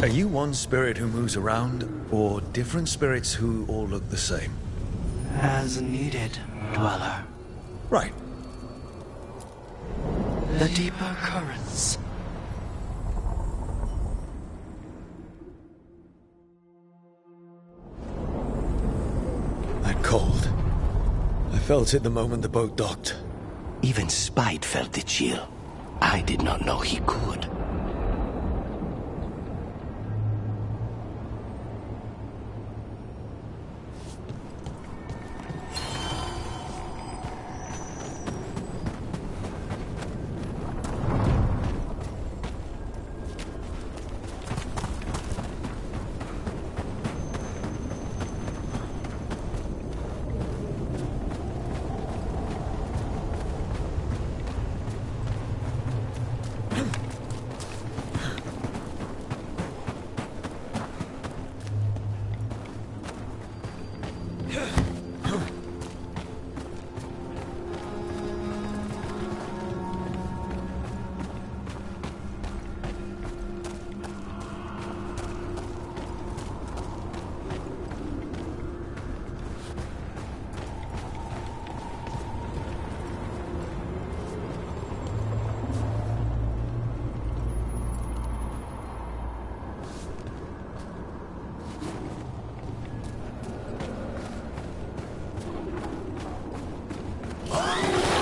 Are you one spirit who moves around, or different spirits who all look the same? As needed, Dweller. Right. The deeper currents. That cold. I felt it the moment the boat docked. Even Spite felt the chill. I did not know he could.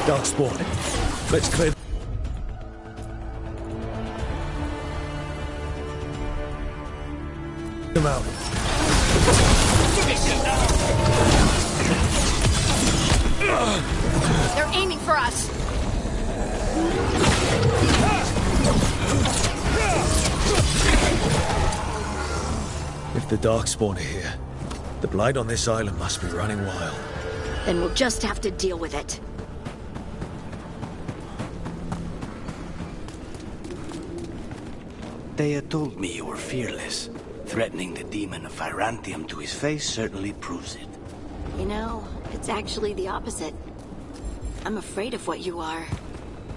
Darkspawn. Let's clear them out. They're aiming for us. If the Darkspawn are here, the blight on this island must be running wild. Then we'll just have to deal with it. They had told me you were fearless. Threatening the demon of Fyrantium to his face certainly proves it. You know, it's actually the opposite. I'm afraid of what you are.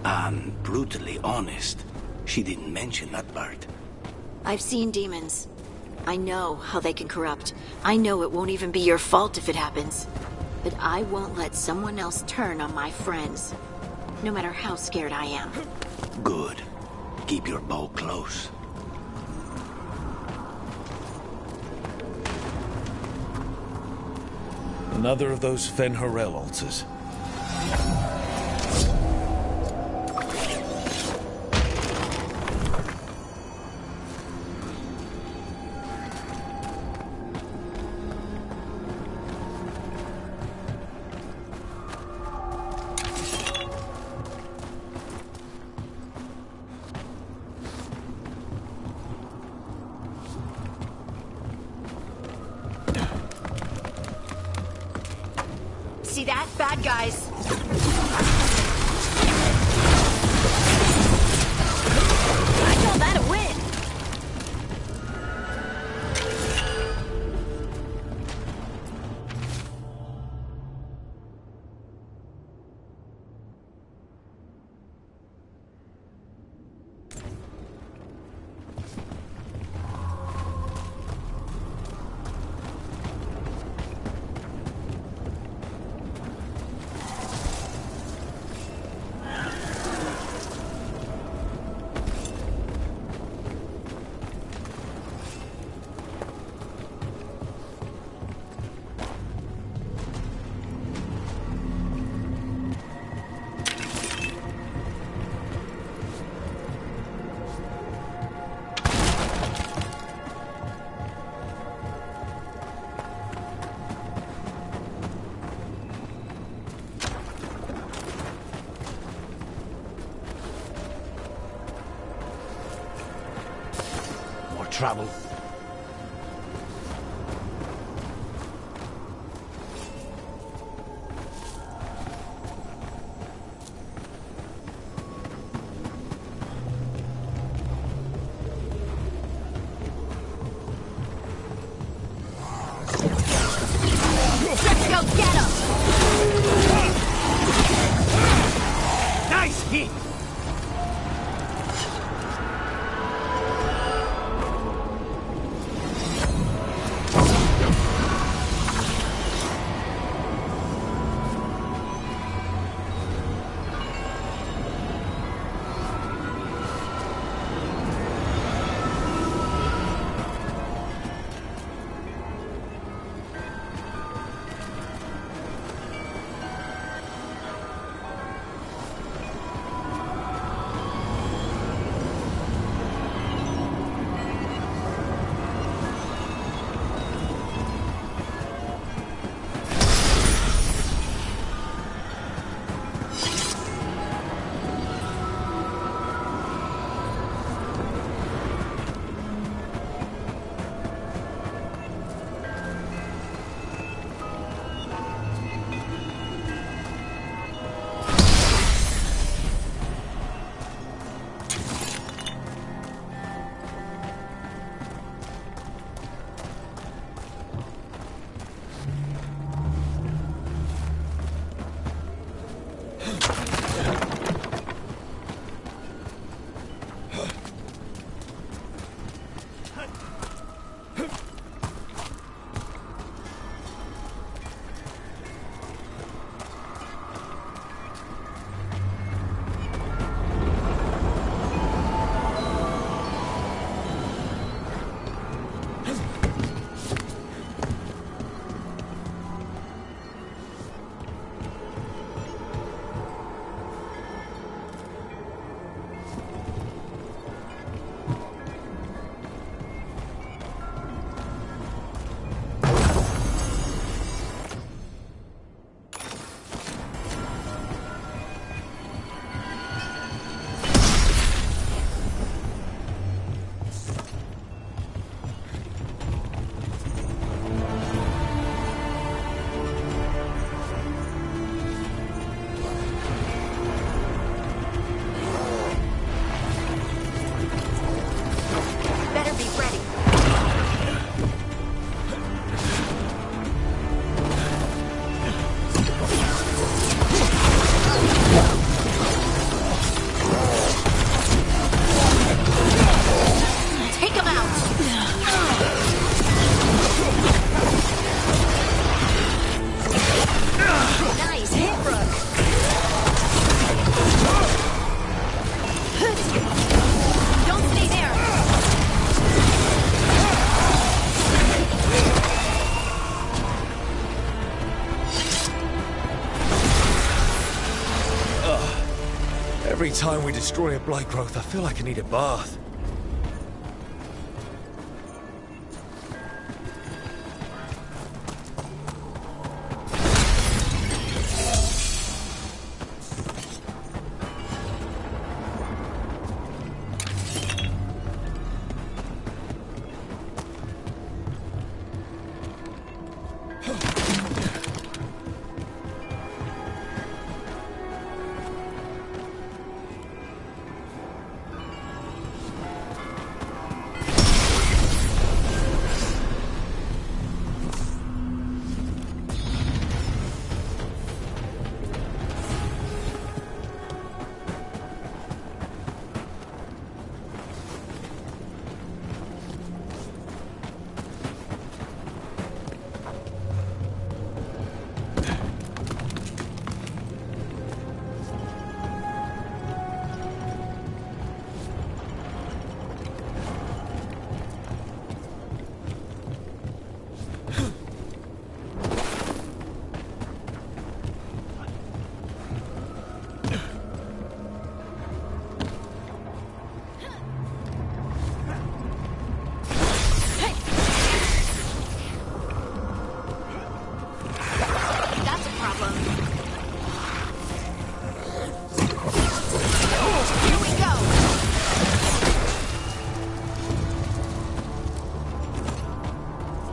I'm brutally honest. She didn't mention that part. I've seen demons. I know how they can corrupt. I know it won't even be your fault if it happens. But I won't let someone else turn on my friends. No matter how scared I am. Good. Keep your bow close. Another of those Fen'Harel altars. See that? Bad guys. I call that a win. Trouble. Let's go get 'em! Nice hit! Every time we destroy a blight growth, I feel like I need a bath.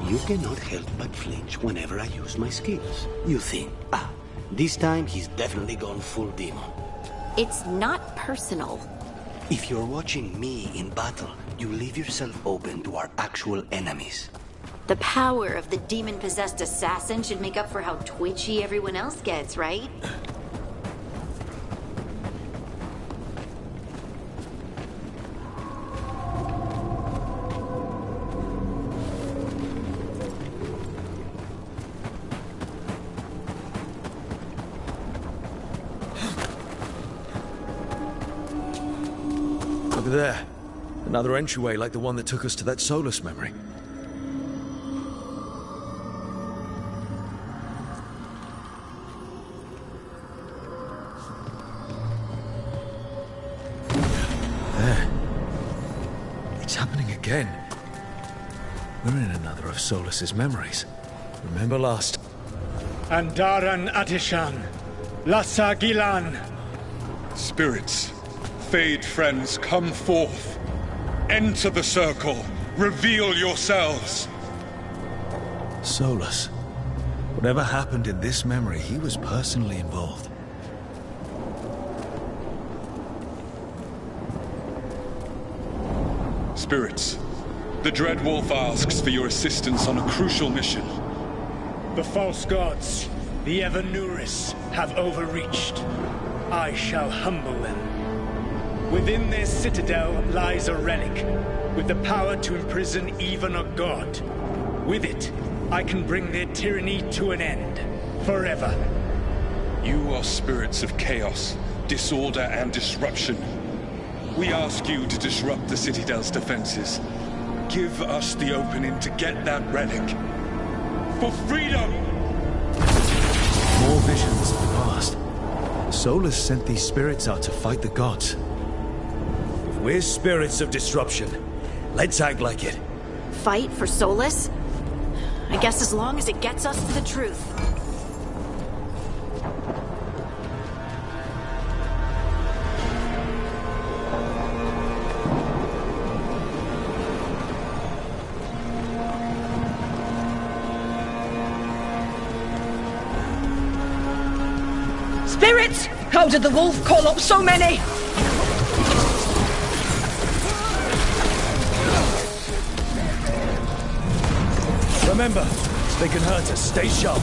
You cannot help but flinch whenever I use my skills. You think, this time he's definitely gone full demon. It's not personal. If you're watching me in battle, you leave yourself open to our actual enemies. The power of the demon-possessed assassin should make up for how twitchy everyone else gets, right? Over there. Another entryway like the one that took us to that Solus memory. There. It's happening again. We're in another of Solus's memories. Remember last... Andaran Atishan, Lassa Gilan. Spirits, Fade friends, come forth. Enter the circle. Reveal yourselves. Solus. Whatever happened in this memory, he was personally involved. Spirits, the Dread Wolf asks for your assistance on a crucial mission. The false gods, the Evanuris, have overreached. I shall humble them. Within their citadel lies a relic, with the power to imprison even a god. With it, I can bring their tyranny to an end, forever. You are spirits of chaos, disorder, and disruption. We ask you to disrupt the Citadel's defenses. Give us the opening to get that relic. For freedom! More visions of the past. Solus sent these spirits out to fight the gods. If we're spirits of disruption, let's act like it. Fight for Solus? I guess as long as it gets us to the truth. Spirits! How did the wolf call up so many? Remember, they can hurt us. Stay sharp.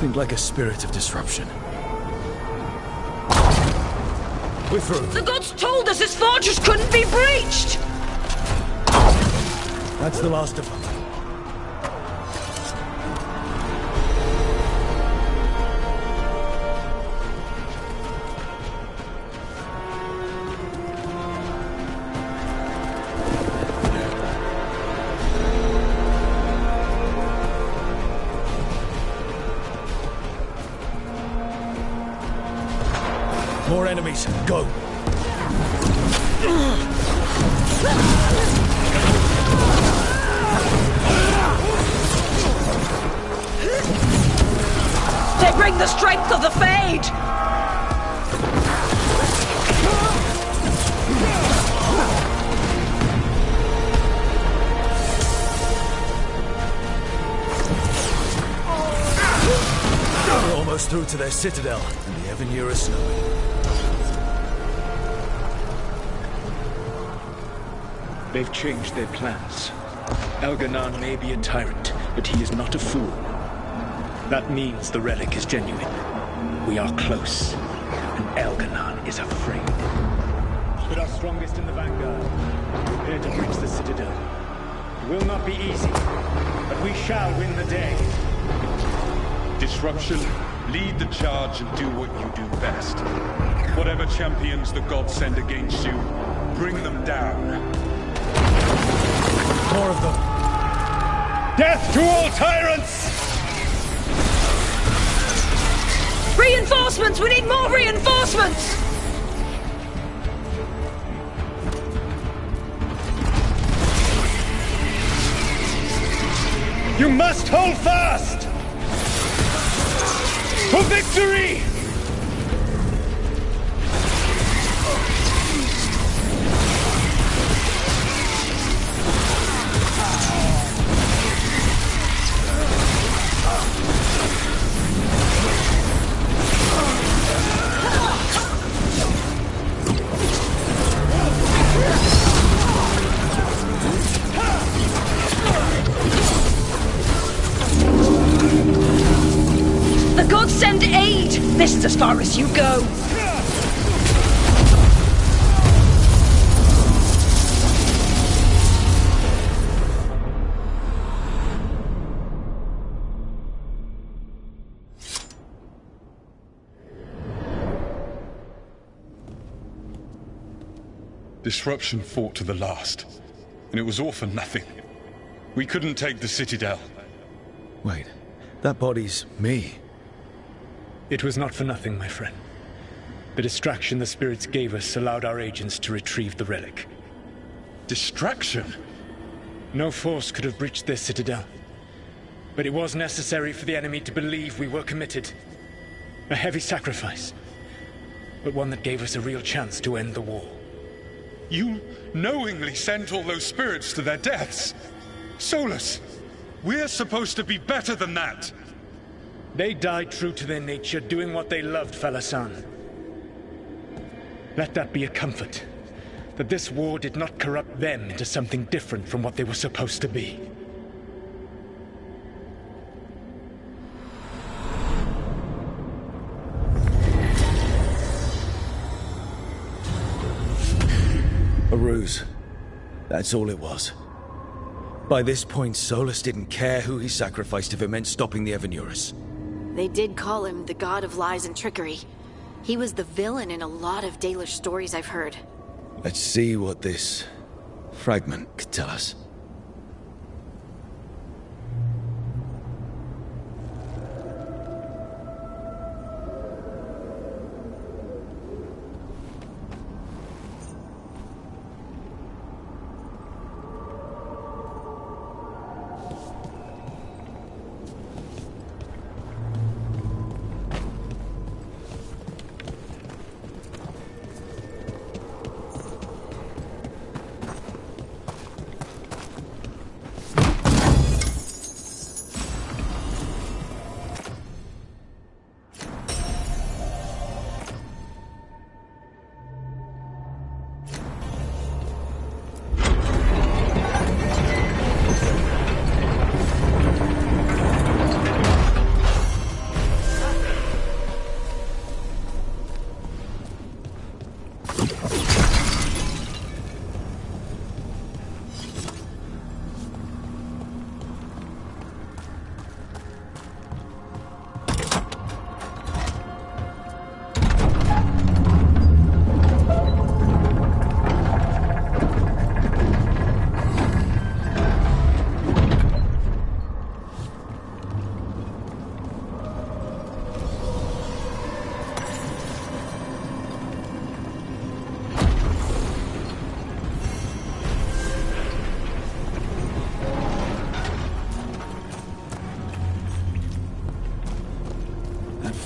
Think like a spirit of disruption. We're through. The gods told us this fortress couldn't be breached! That's the last of them. More enemies. Go. They bring the strength of the Fade! We're almost through to their citadel, and the Avenue is snowing. They've changed their plans. Elganon may be a tyrant, but he is not a fool. That means the relic is genuine. We are close, and Elganon is afraid. Put our strongest in the vanguard. Prepare to breach the citadel. It will not be easy, but we shall win the day. Disruption, lead the charge and do what you do best. Whatever champions the gods send against you, bring them down. More of them. Death to all tyrants! Reinforcements! We need more reinforcements! You must hold fast! For victory! The gods send aid! This is as far as you go! Disruption fought to the last, and it was all for nothing. We couldn't take the Citadel. Wait, that body's me. It was not for nothing, my friend. The distraction the spirits gave us allowed our agents to retrieve the relic. Distraction? No force could have breached their citadel. But it was necessary for the enemy to believe we were committed. A heavy sacrifice, but one that gave us a real chance to end the war. You knowingly sent all those spirits to their deaths. Solus, we're supposed to be better than that. They died true to their nature, doing what they loved, Falasan. Let that be a comfort, that this war did not corrupt them into something different from what they were supposed to be. A ruse. That's all it was. By this point, Solus didn't care who he sacrificed if it meant stopping the Evanurus. They did call him the god of lies and trickery. He was the villain in a lot of Dalish stories I've heard. Let's see what this fragment could tell us.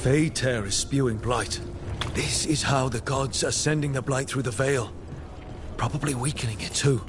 Fey Tear is spewing blight. This is how the gods are sending the blight through the Veil. Probably weakening it too.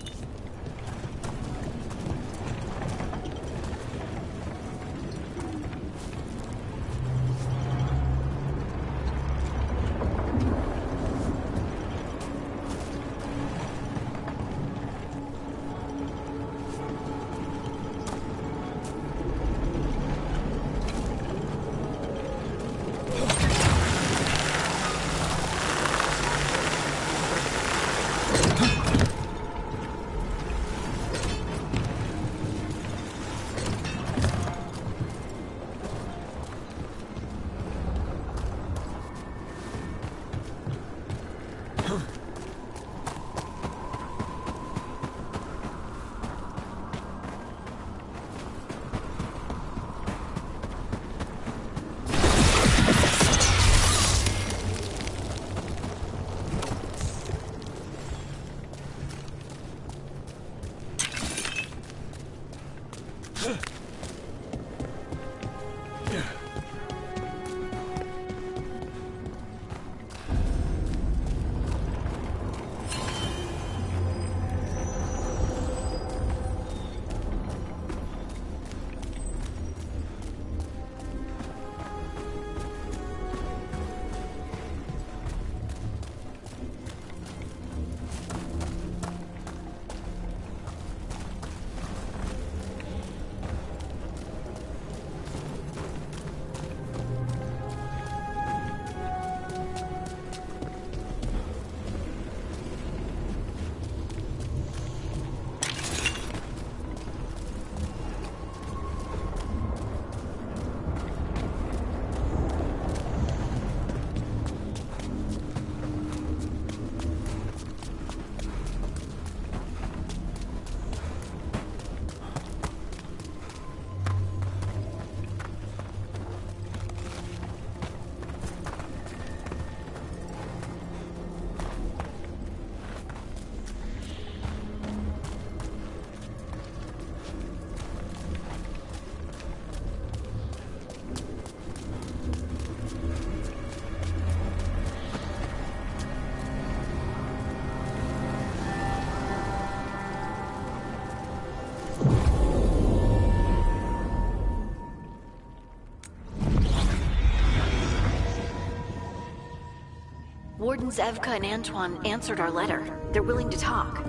Wardens Evka and Antoine answered our letter. They're willing to talk.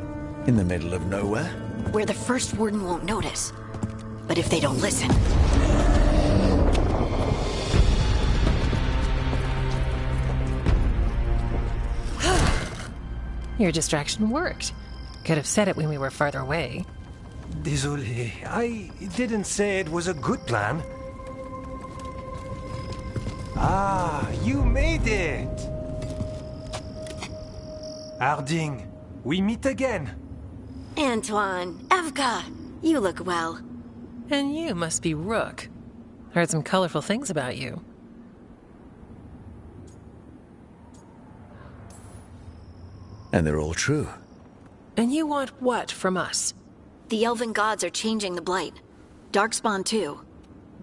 In the middle of nowhere? Where the first warden won't notice. But if they don't listen... Your distraction worked. Could have said it when we were farther away. Désolé, I didn't say it was a good plan. Ah, you made it! Harding, we meet again. Antoine, Evka, you look well. And you must be Rook. Heard some colorful things about you. And they're all true. And you want what from us? The elven gods are changing the blight. Darkspawn too.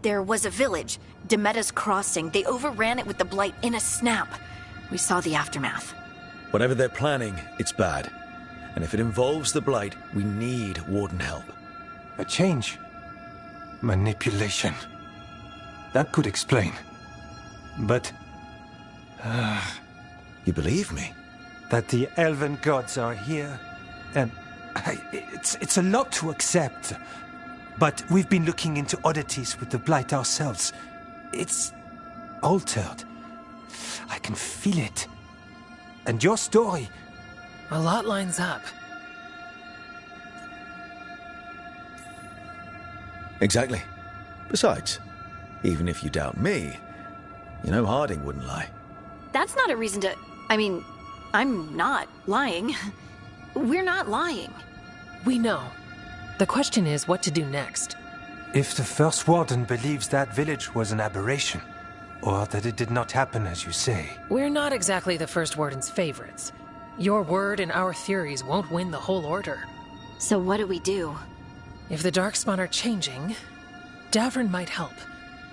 There was a village, Demetta's Crossing. They overran it with the blight in a snap. We saw the aftermath. Whatever they're planning, it's bad. And if it involves the blight, we need warden help. A change. Manipulation. That could explain. But... You believe me? that the elven gods are here, and it's a lot to accept. But we've been looking into oddities with the blight ourselves. It's altered. I can feel it. And your story... A lot lines up. Exactly. Besides, even if you doubt me, you know Harding wouldn't lie. That's not a reason to... I mean, I'm not lying. We're not lying. We know. The question is what to do next. If the First Warden believes that village was an aberration, or that it did not happen as you say... We're not exactly the First Warden's favorites. Your word and our theories won't win the whole order. So what do we do? If the Darkspawn are changing, Davrin might help.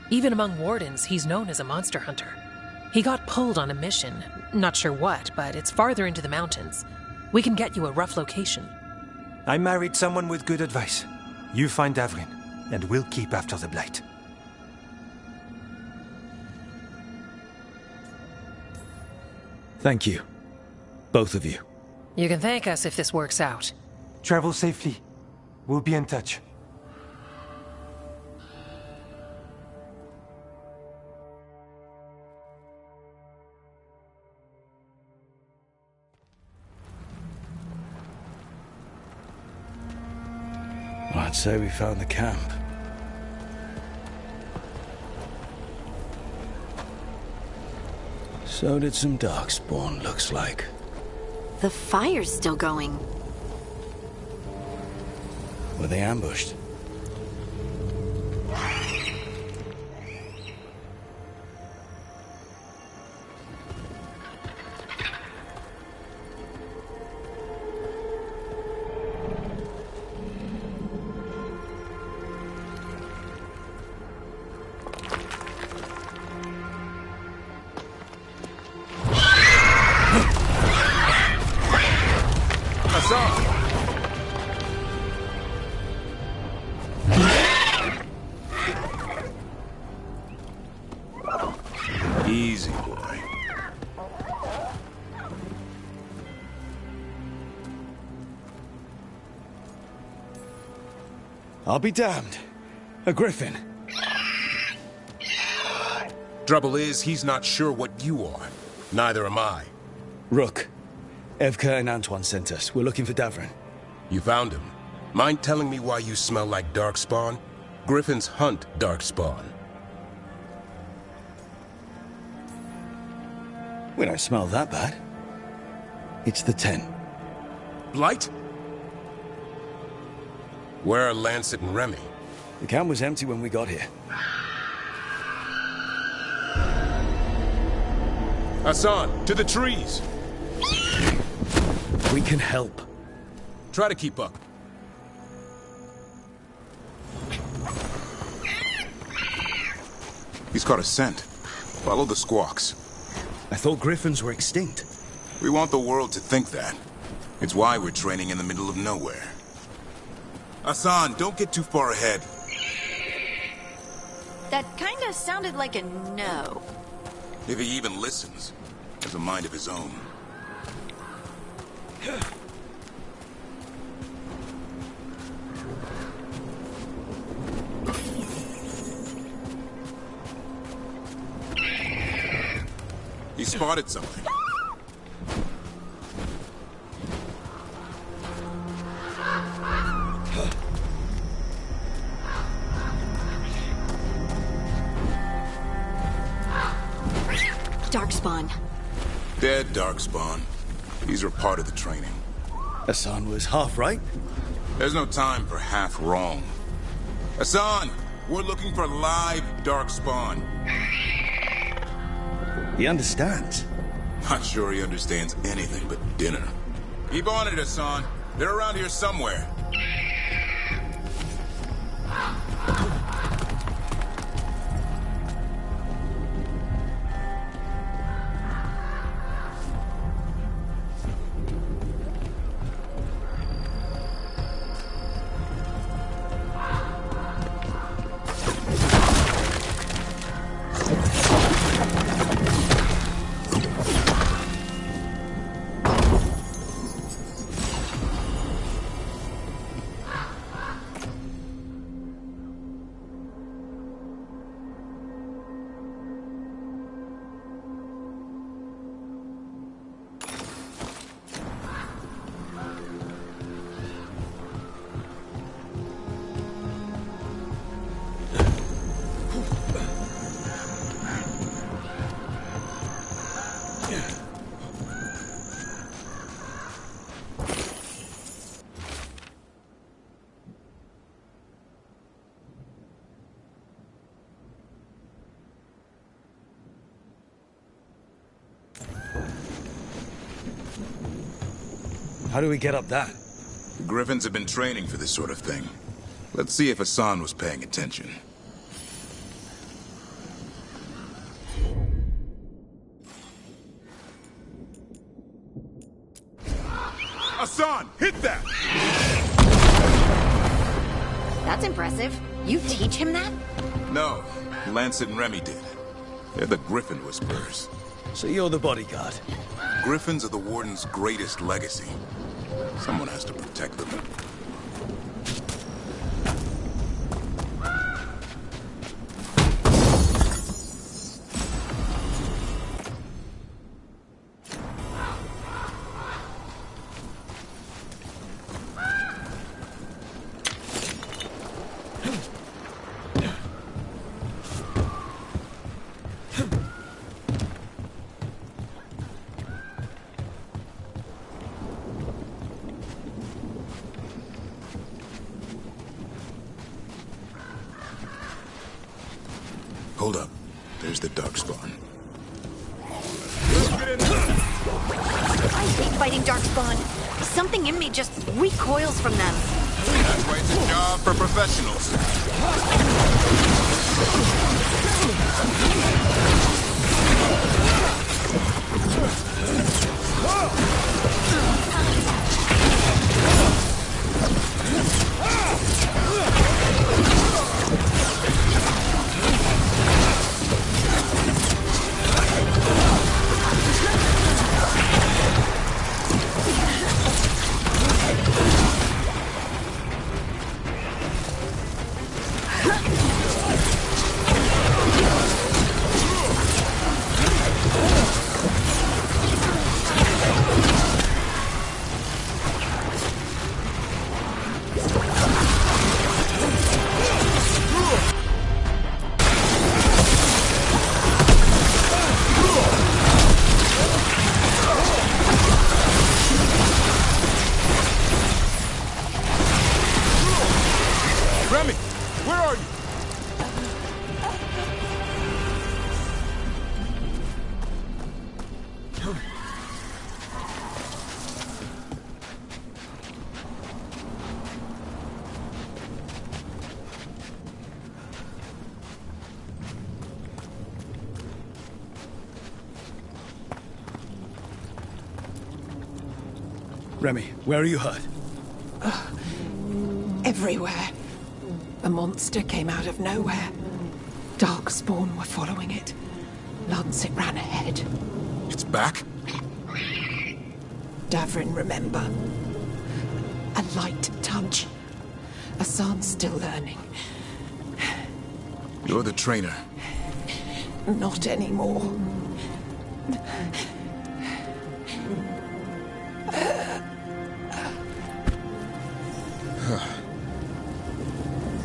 Even among Wardens, he's known as a monster hunter. He got pulled on a mission. Not sure what, but it's farther into the mountains. We can get you a rough location. I married someone with good advice. You find Davrin, and we'll keep after the Blight. Thank you. Both of you. You can thank us if this works out. Travel safely. We'll be in touch. Well, I'd say we found the camp. So did some Darkspawn, looks like. The fire's still going. Were they ambushed? Easy, boy. I'll be damned. A griffin. Trouble is, he's not sure what you are. Neither am I. Rook. Evka and Antoine sent us. We're looking for Davrin. You found him. Mind telling me why you smell like Darkspawn? Griffins hunt Darkspawn. We don't smell that bad. It's the 10. Blight? Where are Lancet and Remy? The camp was empty when we got here. Hassan, to the trees! We can help. Try to keep up. He's caught a scent. Follow the squawks. I thought griffins were extinct. We want the world to think that. It's why we're training in the middle of nowhere. Hassan, don't get too far ahead. That kinda sounded like a no. If he even listens, has a mind of his own. He spotted something. Darkspawn. Dead Darkspawn. These are part of the training. Hassan was half right. There's no time for half wrong. Hassan, we're looking for live Darkspawn. He understands. Not sure he understands anything but dinner. Keep on it, Hassan. They're around here somewhere. How do we get up that? The Griffins have been training for this sort of thing. Let's see if Hassan was paying attention. Hassan, hit that! That's impressive. You teach him that? No, Lancet and Remy did. They're the Griffin Whisperers. So you're the bodyguard? Griffins are the Warden's greatest legacy. Someone has to protect them. Hold up. There's the Darkspawn. I hate fighting Darkspawn. Something in me just recoils from them. That's why it's a job for professionals. Remy, where are you? Remy, where are you hurt? Everywhere. A monster came out of nowhere. Darkspawn were following it. Lancet ran ahead. It's back? Davrin, remember? A light touch. Hassan's still learning. You're the trainer. Not anymore.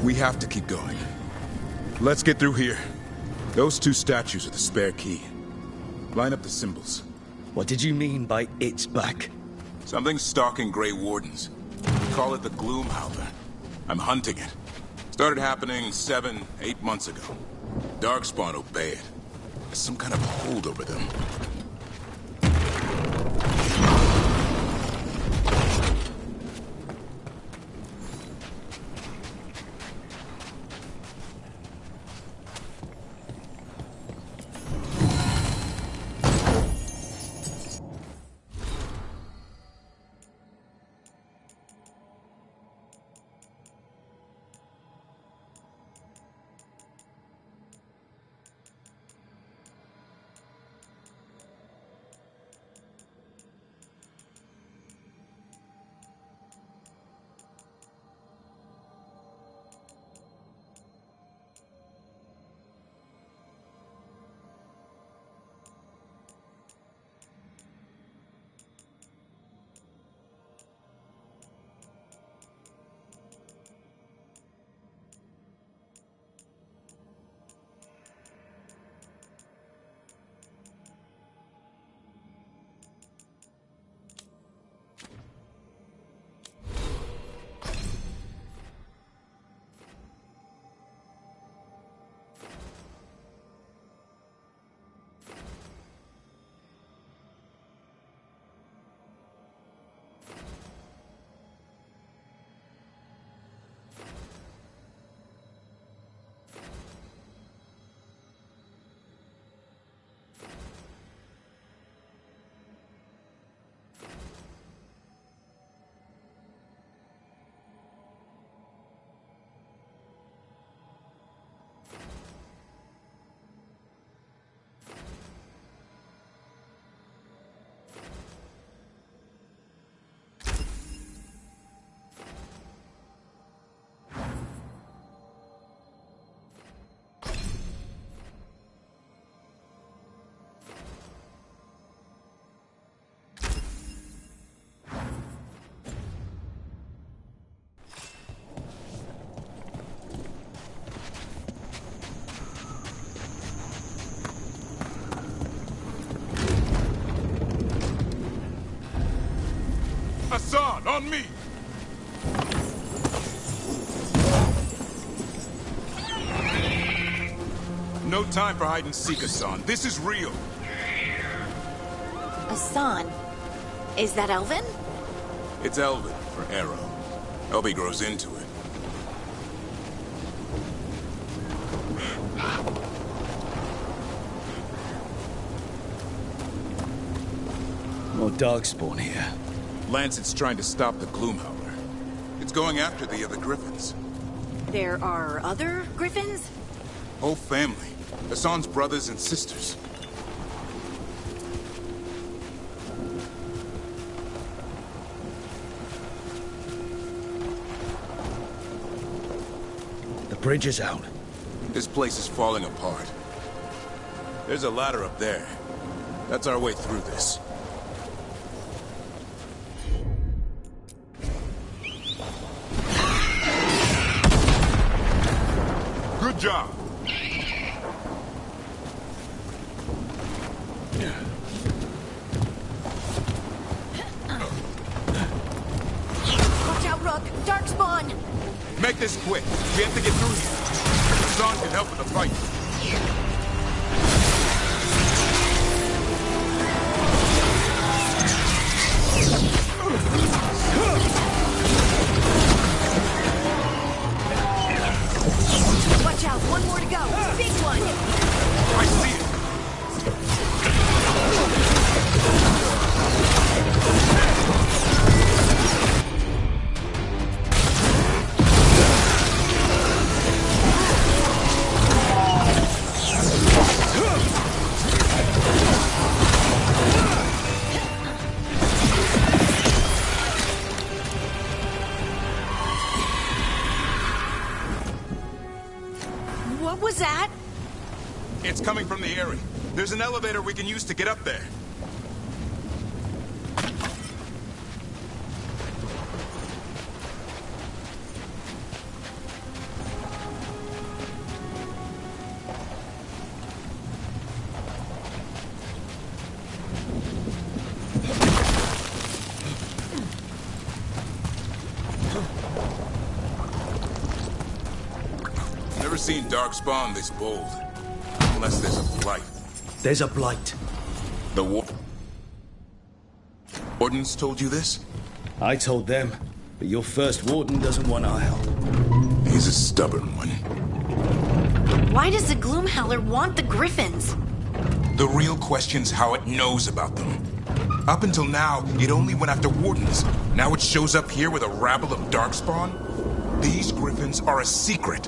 We have to keep going. Let's get through here. Those two statues are the spare key. Line up the symbols. What did you mean by it's back? Something's stalking Grey Wardens. Call it the Gloom Howler. I'm hunting it. Started happening 7, 8 months ago. Darkspawn obey it. There's some kind of hold over them. On me! No time for hide and seek, Hassan. This is real. Hassan? Is that Elvin? It's Elvin for Arrow. Elby grows into it. More Darkspawn here. Lancet's trying to stop the Gloomhowler. It's going after the other Griffins. There are other Griffins? Whole family. Hassan's brothers and sisters. The bridge is out. This place is falling apart. There's a ladder up there. That's our way through this. Good job. Watch out, Rook! Darkspawn! Make this quick. We have to get through here. Hassan can help with the fight. Watch out, one more to go. Big one! I see it. What was that? It's coming from the area. There's an elevator we can use to get up there. Never seen Darkspawn this bold. Unless there's a blight. There's a blight. The Wardens told you this? I told them, but your first warden doesn't want our help. He's a stubborn one. Why does the Gloomhowler want the Griffins? The real question's how it knows about them. Up until now, it only went after Wardens. Now it shows up here with a rabble of Darkspawn? These Griffins are a secret.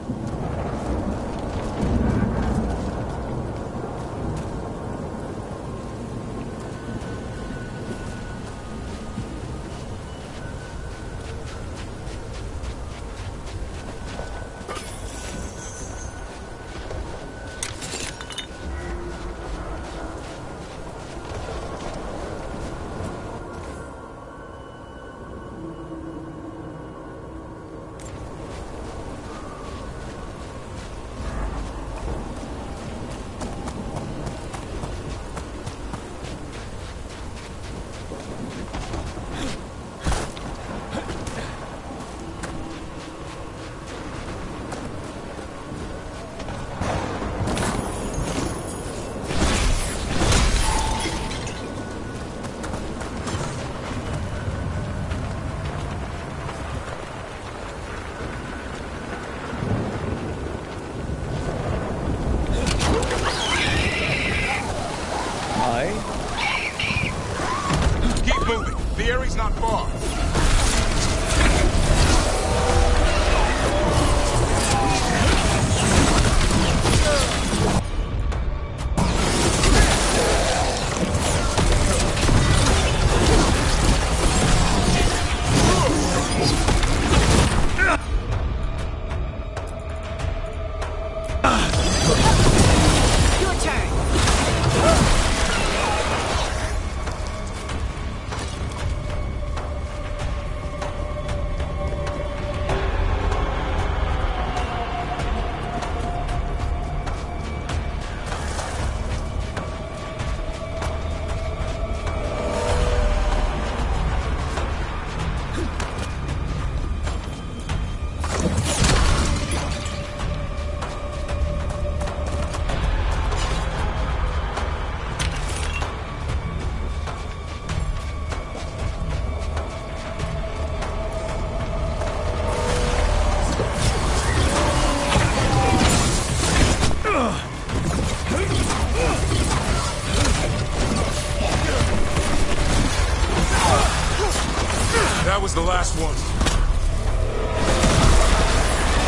the last one.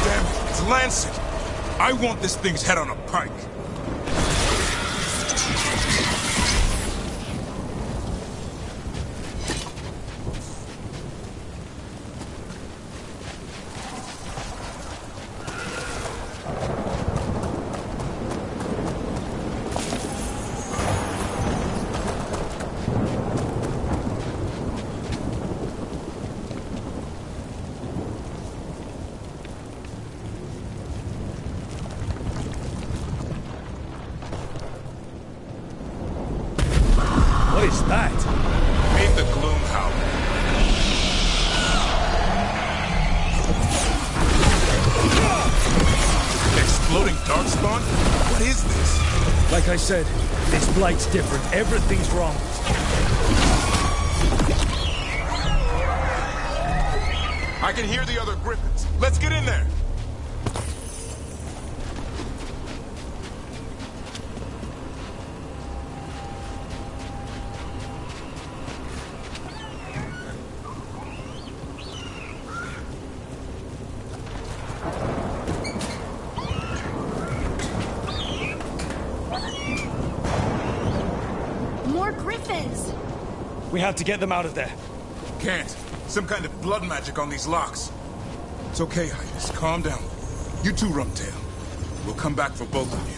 Damn it, it's Lancet. I want this thing's head on a pike. What is that? Meet the Gloom Howler. Exploding darkspawn? What is this? Like I said, this blight's different. Everything's wrong. I can hear the other griffins. Let's get in there. More griffins! We have to get them out of there. Can't. Some kind of blood magic on these locks. It's okay, Highness. Calm down. You too, Rumtail. We'll come back for both of you.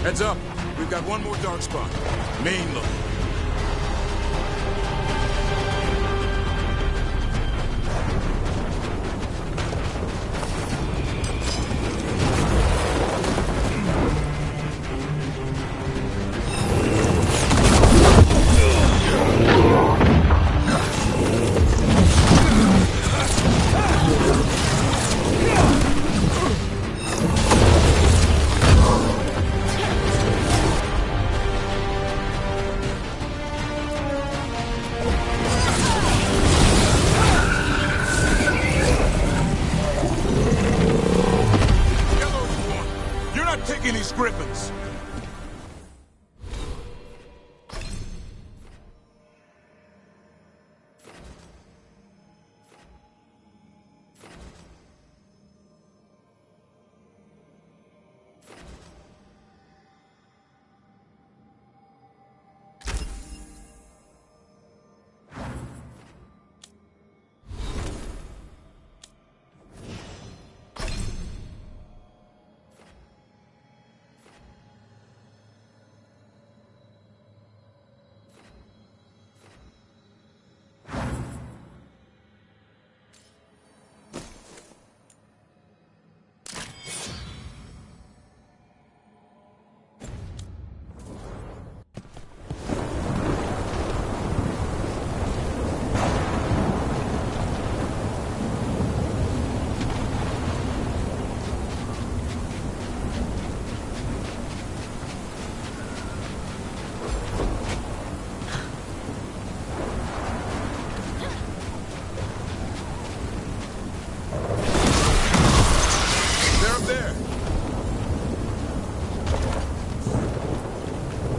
Heads up. We've got one more dark spot. Main look. Taking these griffins.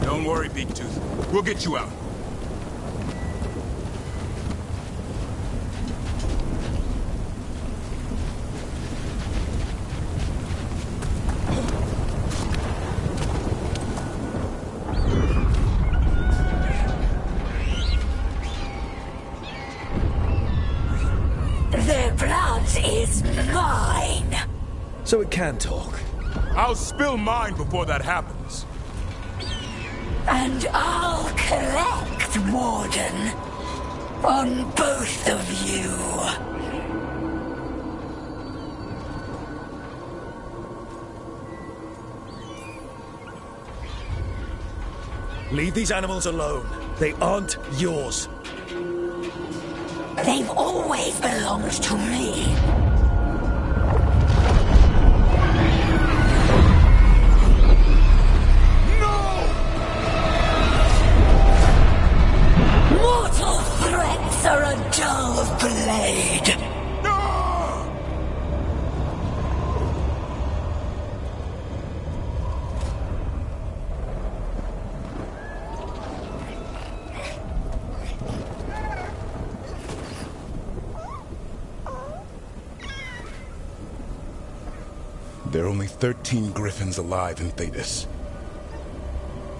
Don't worry, Big Tooth. We'll get you out. so it can talk. I'll spill mine before that happens. And I'll collect, Warden, on both of you. Leave these animals alone. They aren't yours. They've always belonged to me. Mortal threats are a dull blade. There are only 13 griffins alive in Thetis.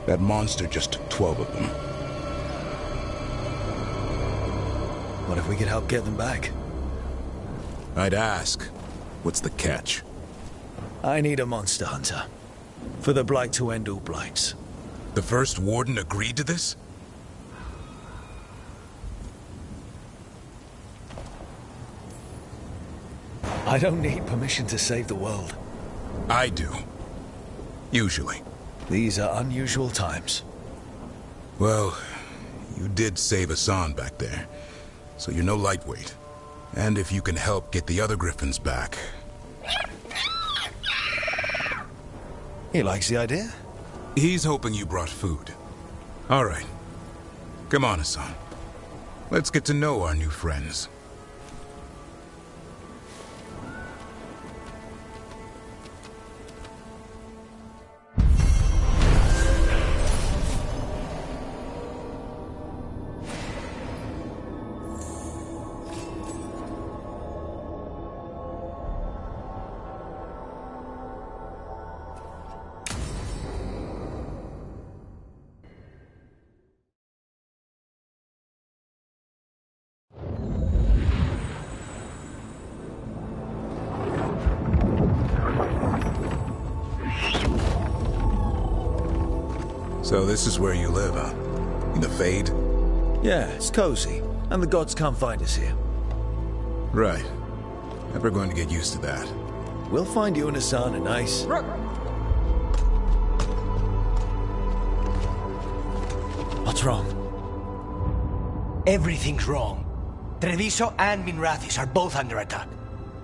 That monster just took 12 of them. What if we could help get them back? I'd ask, what's the catch? I need a monster hunter. For the Blight to end all blights. The first warden agreed to this? I don't need permission to save the world. I do. Usually. These are unusual times. Well, you did save Hassan back there, so you're no lightweight. And if you can help get the other griffins back... He likes the idea? He's hoping you brought food. All right. Come on, Hassan. Let's get to know our new friends. So this is where you live, huh? In the Fade? Yeah, it's cozy. And the gods can't find us here. Right. Never going to get used to that. We'll find you and Hassan a nice... What's wrong? Everything's wrong. Treviso and Minrathis are both under attack.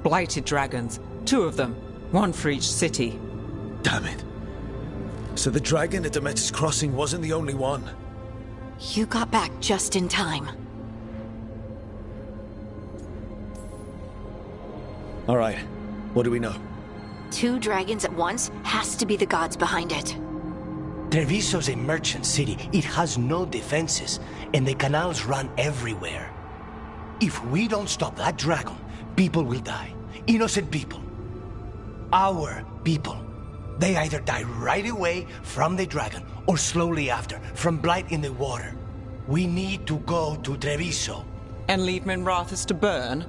Blighted dragons. 2 of them. 1 for each city. Damn it. So the dragon at Demeter's Crossing wasn't the only one. You got back just in time. All right. What do we know? 2 dragons at once has to be the gods behind it. Treviso's a merchant city. It has no defenses, and the canals run everywhere. If we don't stop that dragon, people will die. Innocent people. Our people. They either die right away from the dragon, or slowly after, from blight in the water. We need to go to Treviso. And leave Minrathis to burn?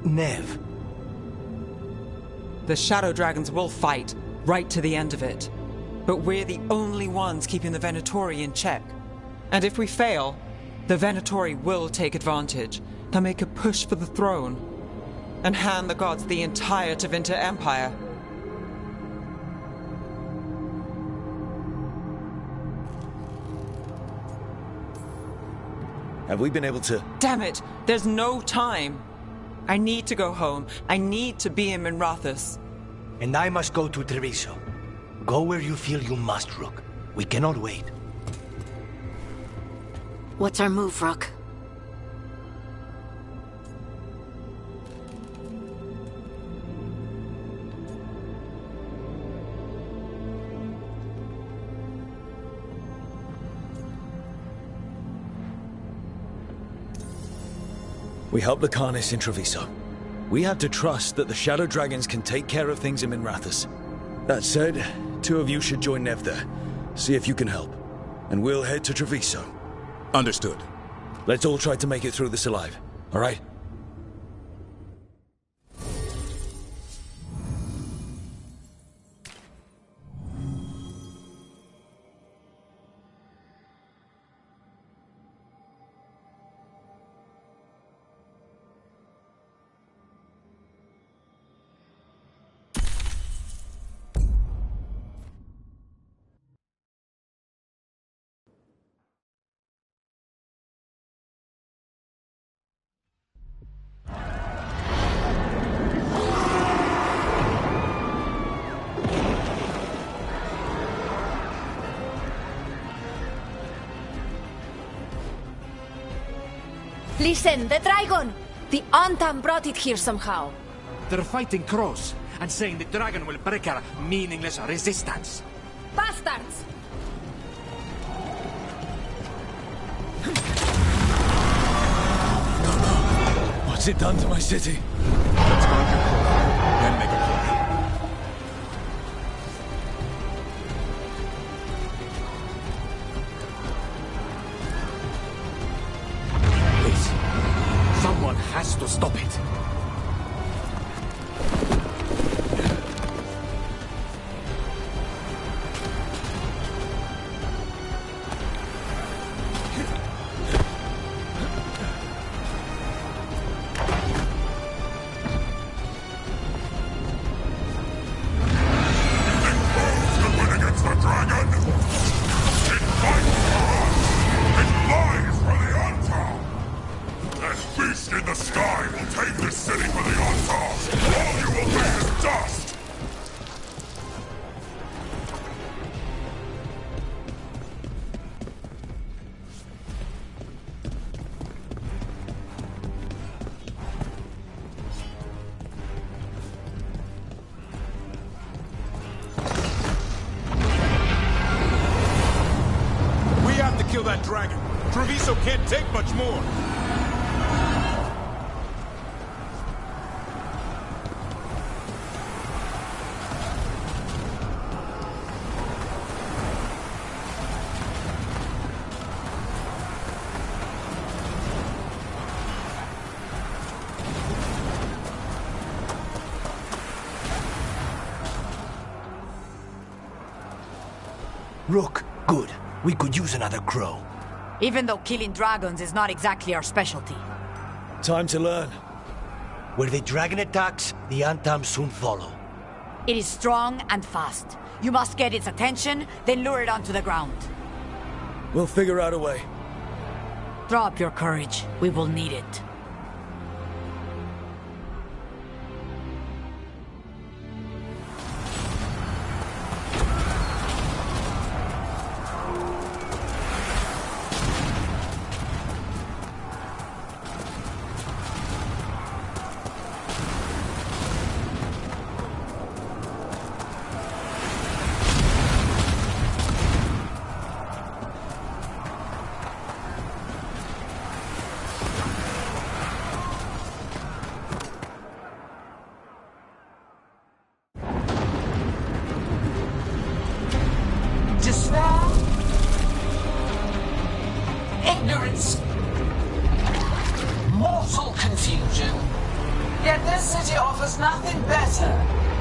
Nev. The shadow dragons will fight, right to the end of it. But we're the only ones keeping the Venatori in check. And if we fail, the Venatori will take advantage. They'll make a push for the throne, and hand the gods the entire Tevinter Empire. Have we been able to... Damn it! There's no time! I need to go home. I need to be in Minrathis. And I must go to Treviso. Go where you feel you must, Rook. We cannot wait. What's our move, Rook? We help Lucanus in Treviso. We have to trust that the Shadow Dragons can take care of things in Minrathis. That said, 2 of you should join Nev there. See if you can help. And we'll head to Treviso. Understood. Let's all try to make it through this alive, all right? Listen, the dragon! The Antam brought it here somehow. They're fighting crows and saying the dragon will break our meaningless resistance. Bastards! What's it done to my city? Let's find your core, then make a plan. Please, someone has to stop it. Kill that dragon. Treviso can't take much more. Rook, good. We could use another crow. Even though killing dragons is not exactly our specialty. Time to learn. Where the dragon attacks, the Antam soon follow. It is strong and fast. You must get its attention, then lure it onto the ground. We'll figure out a way. Drop your courage. We will need it. Ignorance. Mortal confusion. Yet this city offers nothing better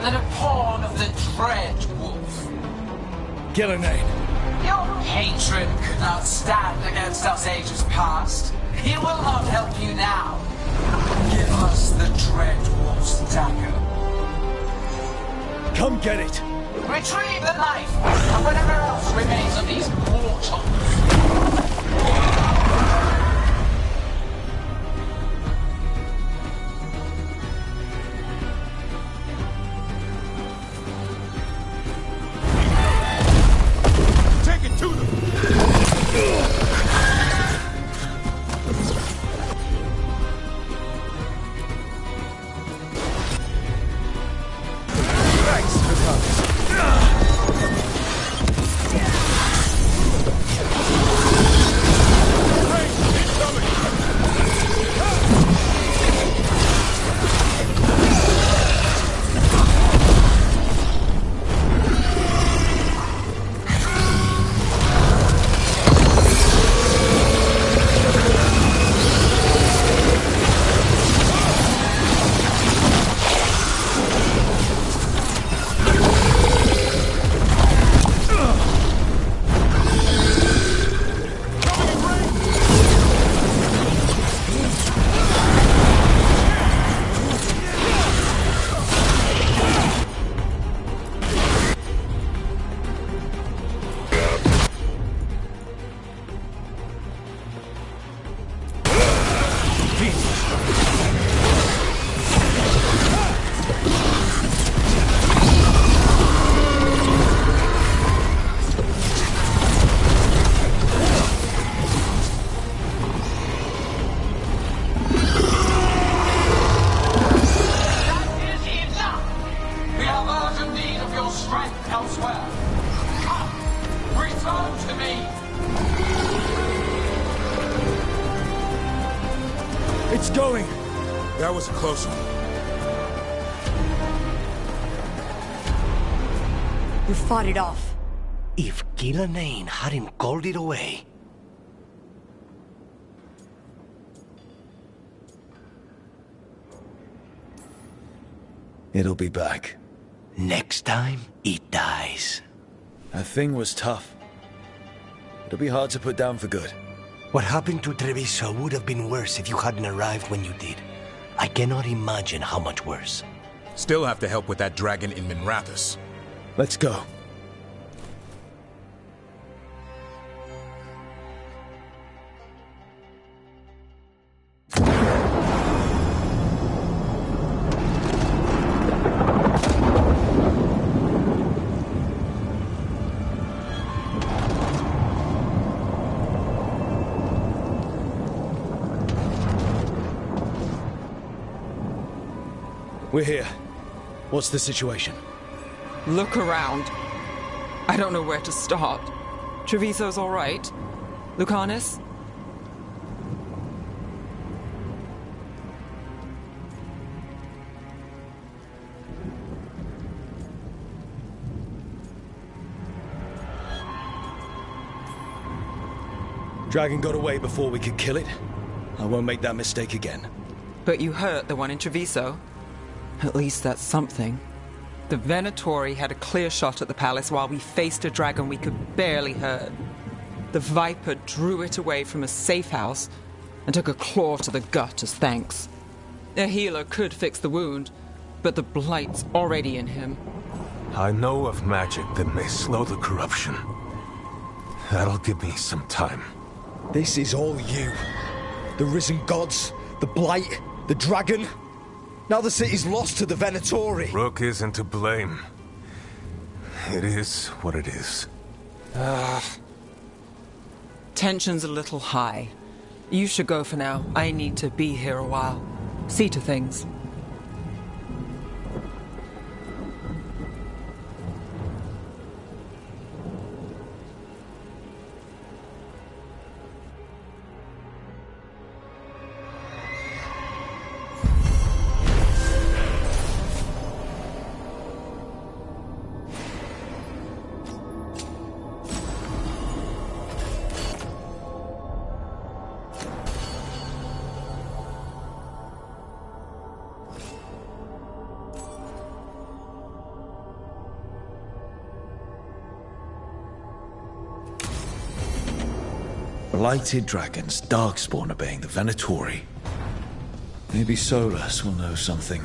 than a pawn of the Dread Wolf. Get a name. Your patron could not stand against us ages past. He will not help you now. Give us the Dread Wolf's dagger. Come get it. Retrieve the knife and whatever else remains of these mortals. Take it to them! Thanks for coming. It's going! That was a close one. You fought it off. If Gillanane hadn't called it away... It'll be back. Next time, it dies. That thing was tough. It'll be hard to put down for good. What happened to Treviso would have been worse if you hadn't arrived when you did. I cannot imagine how much worse. Still have to help with that dragon in Minrathous. Let's go. We're here. What's the situation? Look around. I don't know where to start. Treviso's all right. Lucanus? Dragon got away before we could kill it. I won't make that mistake again. But you hurt the one in Treviso. At least that's something. The Venatori had a clear shot at the palace while we faced a dragon we could barely hurt. The Viper drew it away from a safe house and took a claw to the gut as thanks. A healer could fix the wound, but the blight's already in him. I know of magic that may slow the corruption. That'll give me some time. This is all you. The risen gods, the blight, the dragon. Now the city's lost to the Venatori. Rook isn't to blame. It is what it is. Tension's a little high. You should go for now. I need to be here a while. See to things. Blighted dragons, darkspawn obeying the Venatori. Maybe Solus will know something.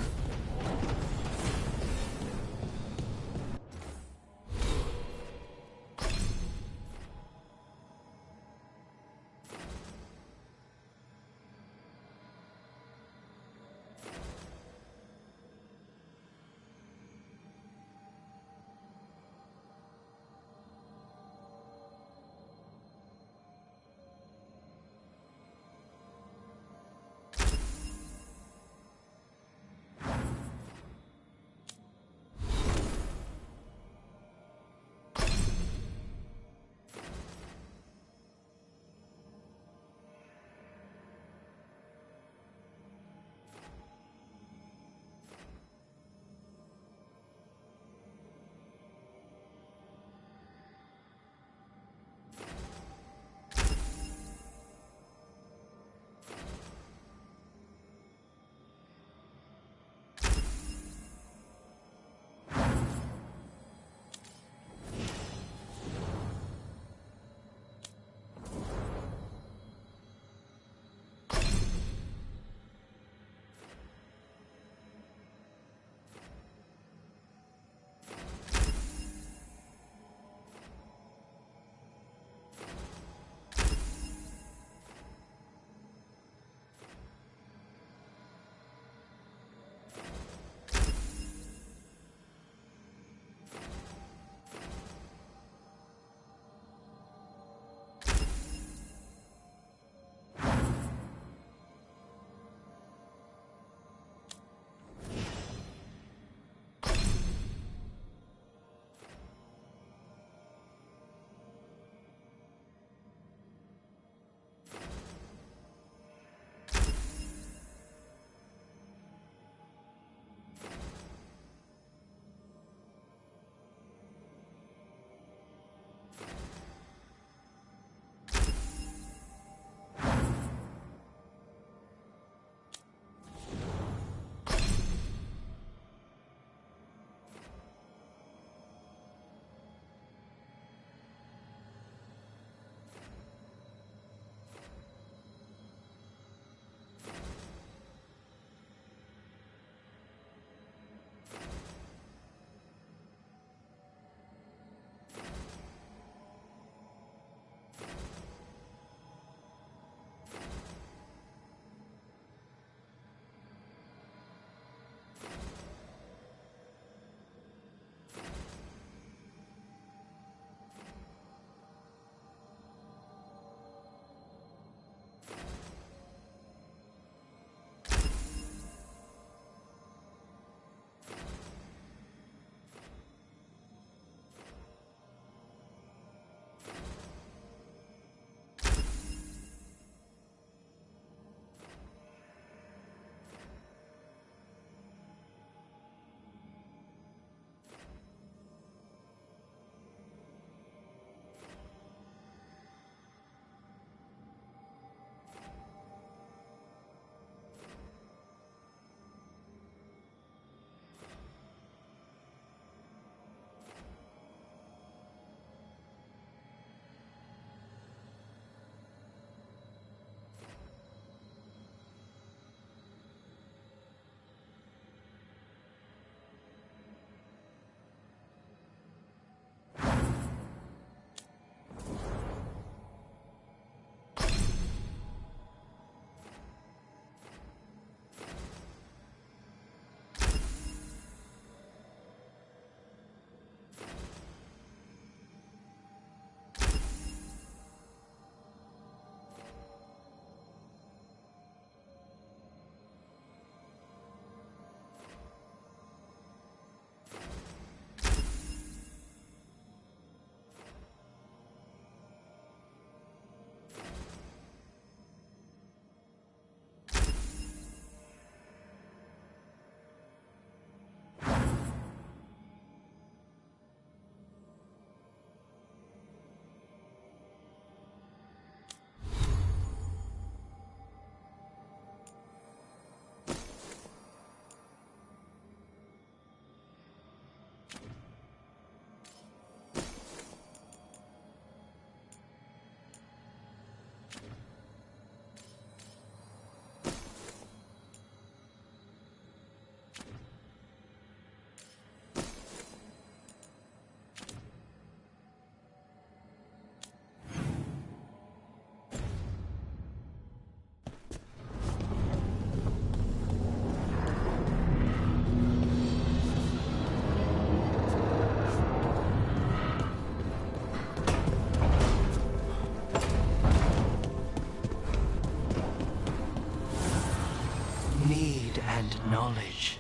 knowledge.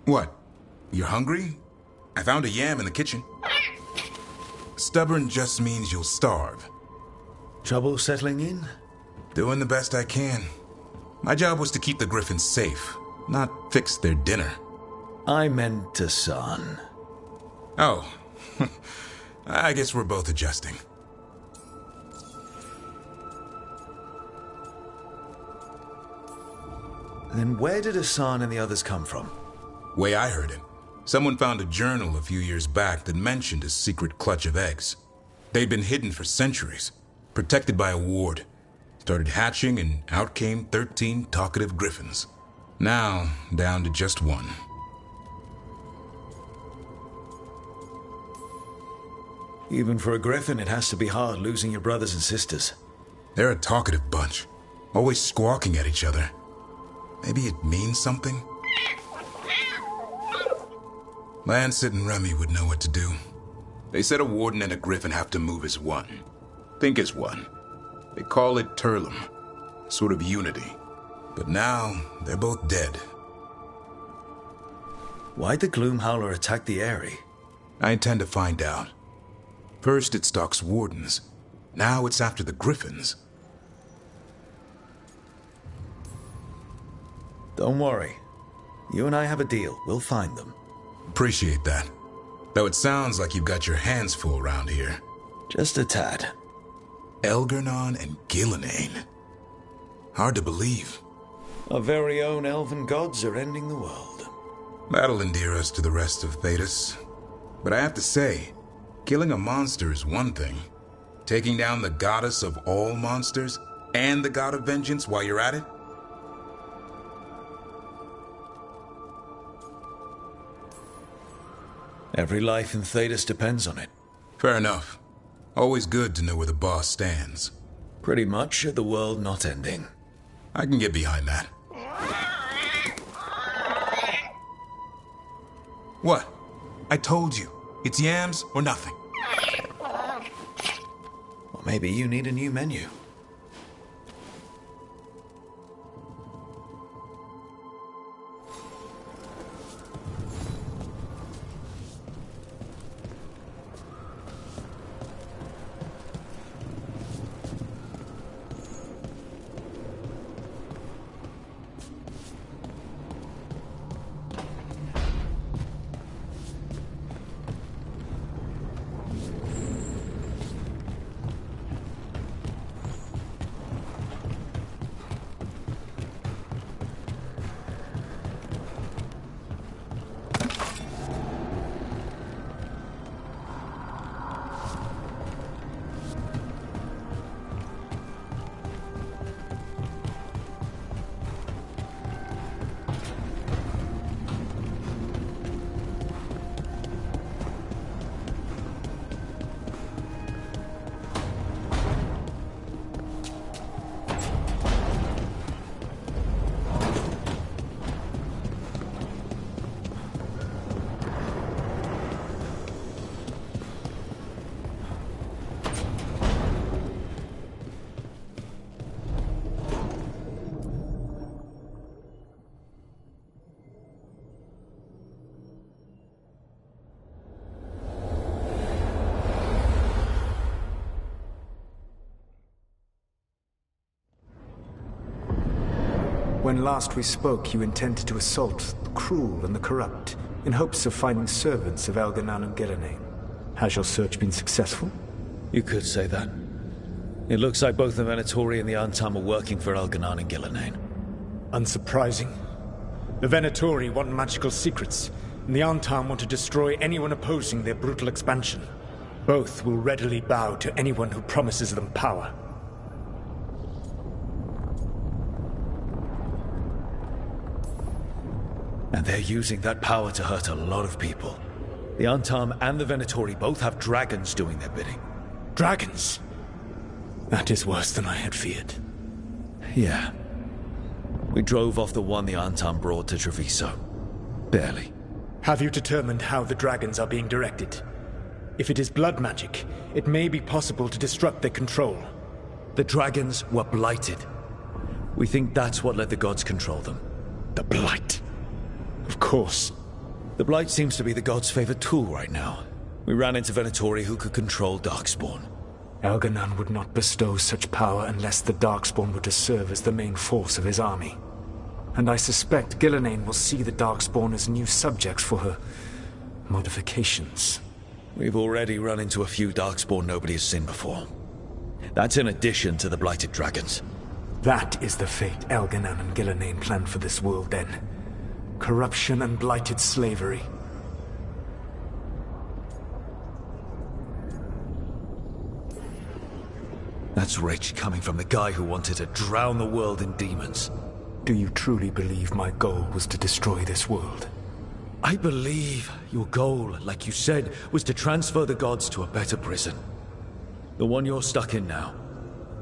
What? You're hungry? I found a yam in the kitchen. Stubborn just means you'll starve. Trouble settling in? Doing the best I can. My job was to keep the Griffins safe, not fix their dinner. I meant Hassan. Oh. I guess we're both adjusting. Then where did Hassan and the others come from? Way I heard it, someone found a journal a few years back that mentioned a secret clutch of eggs. They'd been hidden for centuries, protected by a ward. Started hatching and out came 13 talkative griffins. Now, down to just one. Even for a griffin, it has to be hard losing your brothers and sisters. They're a talkative bunch, always squawking at each other. Maybe it means something? Lancet and Remy would know what to do. They said a warden and a griffin have to move as one. Think as one. They call it Turlum, sort of unity. But now, they're both dead. Why'd the Gloomhowler attack the Eyrie? I intend to find out. First it stalks wardens. Now it's after the griffins. Don't worry. You and I have a deal. We'll find them. Appreciate that. Though it sounds like you've got your hands full around here. Just a tad. Elgernon and Gillenane. Hard to believe. Our very own elven gods are ending the world. That'll endear us to the rest of Thedas. But I have to say, killing a monster is one thing. Taking down the goddess of all monsters and the god of vengeance while you're at it? Every life in Thedas depends on it. Fair enough. Always good to know where the boss stands. Pretty much the world not ending. I can get behind that. What? I told you. It's yams or nothing. Or maybe you need a new menu. When last we spoke, you intended to assault the cruel and the corrupt, in hopes of finding servants of Elgernon and Gillenane. Has your search been successful? You could say that. It looks like both the Venatori and the Antam are working for Elganon and Gillenane. Unsurprising. The Venatori want magical secrets, and the Antam want to destroy anyone opposing their brutal expansion. Both will readily bow to anyone who promises them power. And they're using that power to hurt a lot of people. The Antam and the Venatori both have dragons doing their bidding. Dragons? That is worse than I had feared. Yeah. We drove off the one the Antam brought to Treviso. Barely. Have you determined how the dragons are being directed? If it is blood magic, it may be possible to disrupt their control. The dragons were blighted. We think that's what let the gods control them. The blight? Of course. The blight seems to be the gods' favorite tool right now. We ran into Venatori who could control Darkspawn. Elganon would not bestow such power unless the Darkspawn were to serve as the main force of his army. And I suspect Gillenane will see the Darkspawn as new subjects for her modifications. We've already run into a few Darkspawn nobody has seen before. That's in addition to the blighted dragons. That is the fate Elganon and Gillenane planned for this world then. Corruption and blighted slavery. That's rich coming from the guy who wanted to drown the world in demons. Do you truly believe my goal was to destroy this world? I believe your goal, like you said, was to transfer the gods to a better prison. The one you're stuck in now.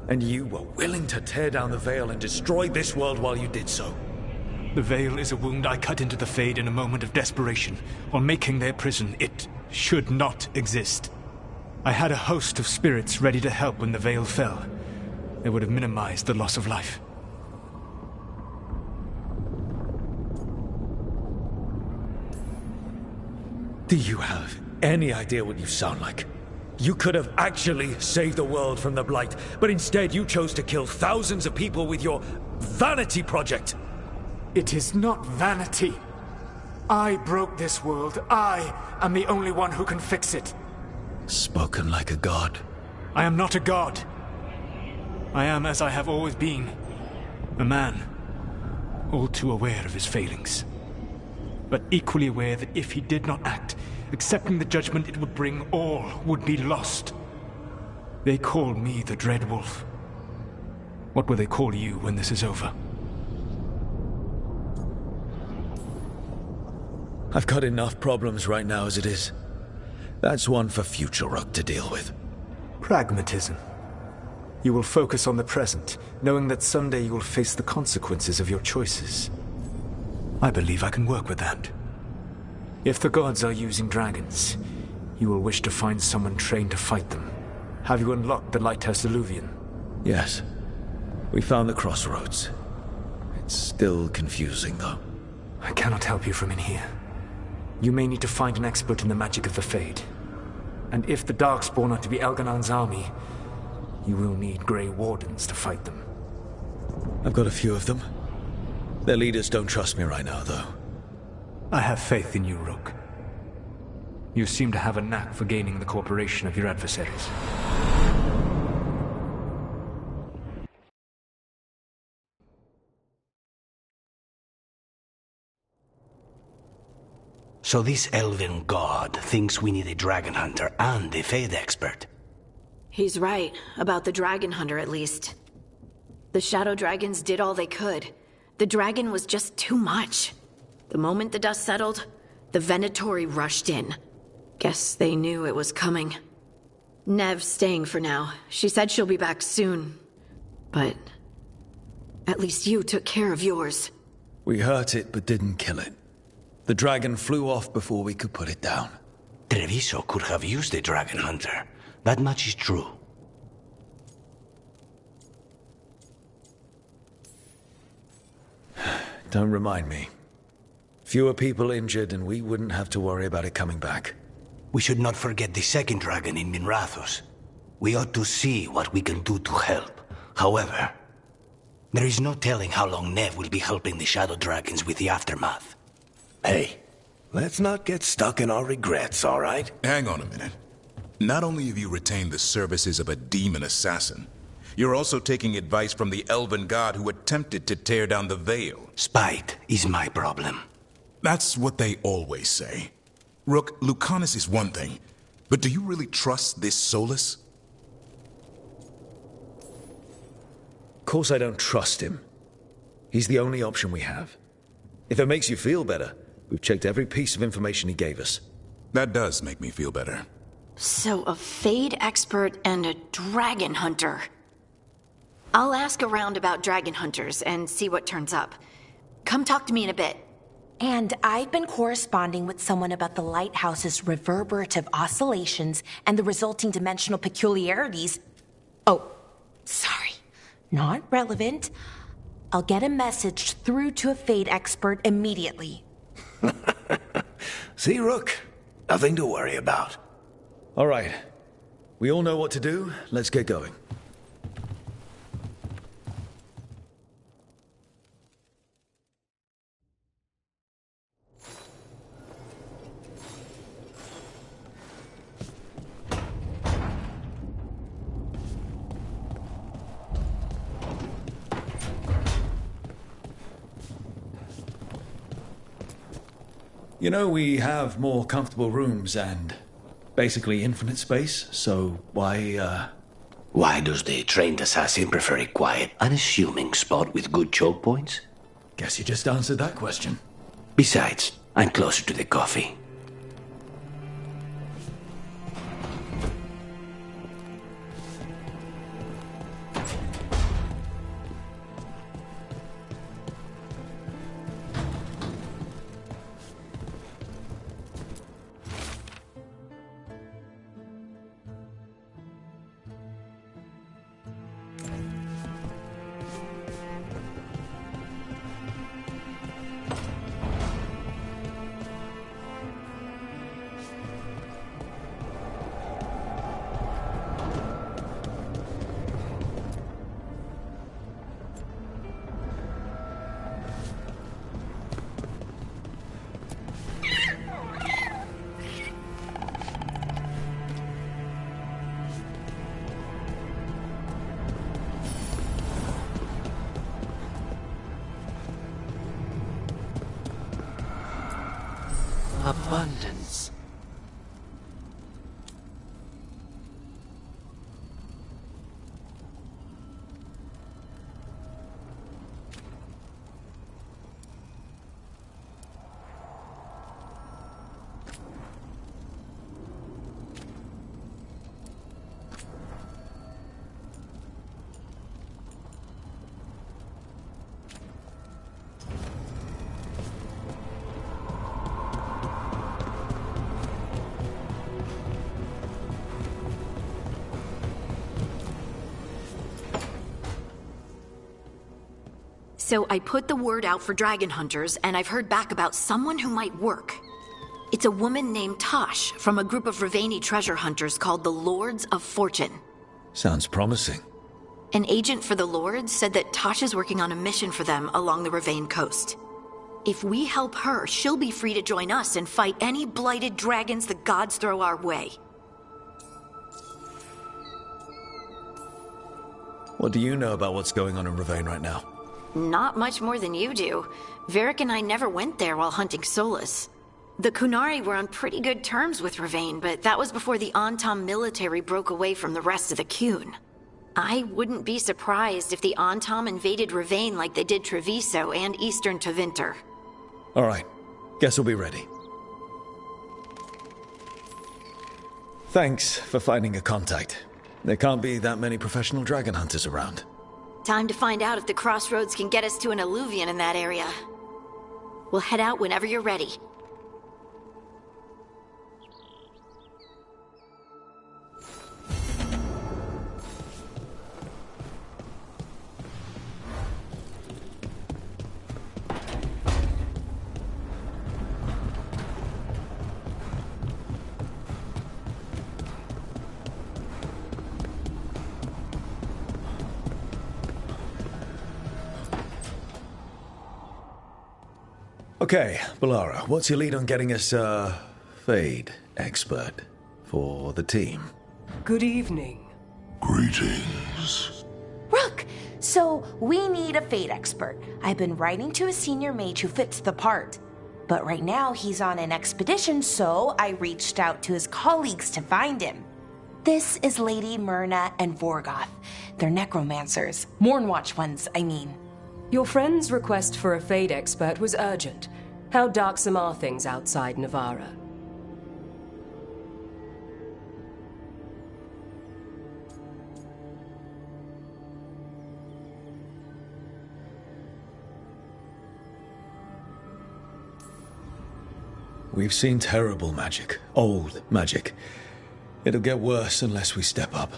And you were willing to tear down the veil and destroy this world while you did so. The veil is a wound I cut into the Fade in a moment of desperation, while making their prison. It should not exist. I had a host of spirits ready to help when the veil fell. They would have minimized the loss of life. Do you have any idea what you sound like? You could have actually saved the world from the Blight, but instead you chose to kill thousands of people with your vanity project. It is not vanity. I broke this world. I am the only one who can fix it. Spoken like a god. I am not a god. I am as I have always been. A man. All too aware of his failings. But equally aware that if he did not act, accepting the judgment it would bring, all would be lost. They call me the Dread Wolf. What will they call you when this is over? I've got enough problems right now as it is. That's one for future Rook to deal with. Pragmatism. You will focus on the present, knowing that someday you will face the consequences of your choices. I believe I can work with that. If the gods are using dragons, you will wish to find someone trained to fight them. Have you unlocked the Lighthouse Illuvian? Yes. We found the crossroads. It's still confusing, though. I cannot help you from in here. You may need to find an expert in the magic of the Fade. And if the Darkspawn are to be Elganon's army, you will need Grey Wardens to fight them. I've got a few of them. Their leaders don't trust me right now, though. I have faith in you, Rook. You seem to have a knack for gaining the cooperation of your adversaries. So this elven god thinks we need a dragon hunter and a Fade expert. He's right, about the dragon hunter at least. The shadow dragons did all they could. The dragon was just too much. The moment the dust settled, the Venatori rushed in. Guess they knew it was coming. Nev's staying for now. She said she'll be back soon. But at least you took care of yours. We hurt it, but didn't kill it. The dragon flew off before we could put it down. Treviso could have used a dragon hunter. That much is true. Don't remind me. Fewer people injured and we wouldn't have to worry about it coming back. We should not forget the second dragon in Minrathos. We ought to see what we can do to help. However, there is no telling how long Nev will be helping the shadow dragons with the aftermath. Hey, let's not get stuck in our regrets, all right? Hang on a minute. Not only have you retained the services of a demon assassin, You're also taking advice from the elven god who attempted to tear down the veil. Spite is my problem. That's what they always say. Rook, Lucanus is one thing, but do you really trust this Solus? Of course I don't trust him. He's the only option we have. If it makes you feel better, we've checked every piece of information he gave us. That does make me feel better. So a Fade expert and a dragon hunter. I'll ask around about dragon hunters and see what turns up. Come talk to me in a bit. And I've been corresponding with someone about the lighthouse's reverberative oscillations and the resulting dimensional peculiarities. Oh, sorry. Not relevant. I'll get a message through to a Fade expert immediately. See, Rook? Nothing to worry about. All right. We all know what to do. Let's get going. You know, we have more comfortable rooms and basically infinite space, so why, Why does the trained assassin prefer a quiet, unassuming spot with good choke points? Guess you just answered that question. Besides, I'm closer to the coffee. Abundance. So I put the word out for dragon hunters, and I've heard back about someone who might work. It's a woman named Tosh from a group of Ravani treasure hunters called the Lords of Fortune. Sounds promising. An agent for the Lords said that Tosh is working on a mission for them along the Ravane coast. If we help her, she'll be free to join us and fight any blighted dragons the gods throw our way. What do you know about what's going on in Ravane right now? Not much more than you do. Varric and I never went there while hunting Solus. The Kunari were on pretty good terms with Ravane, but that was before the Antam military broke away from the rest of the Kun. I wouldn't be surprised if the Antam invaded Ravane like they did Treviso and Eastern Tevinter. All right. Guess we'll be ready. Thanks for finding a contact. There can't be that many professional dragon hunters around. Time to find out if the crossroads can get us to an alluvion in that area. We'll head out whenever you're ready. Okay, Balara, what's your lead on getting us a Fade expert for the team? Good evening. Greetings. So, we need a Fate expert. I've been writing to a senior mage who fits the part. But right now, he's on an expedition, so I reached out to his colleagues to find him. This is Lady Myrna and Vorgoth. They're necromancers. Mournwatch ones, I mean. Your friend's request for a Fate expert was urgent. How darksome are things outside Navarra? We've seen terrible magic. Old magic. It'll get worse unless we step up.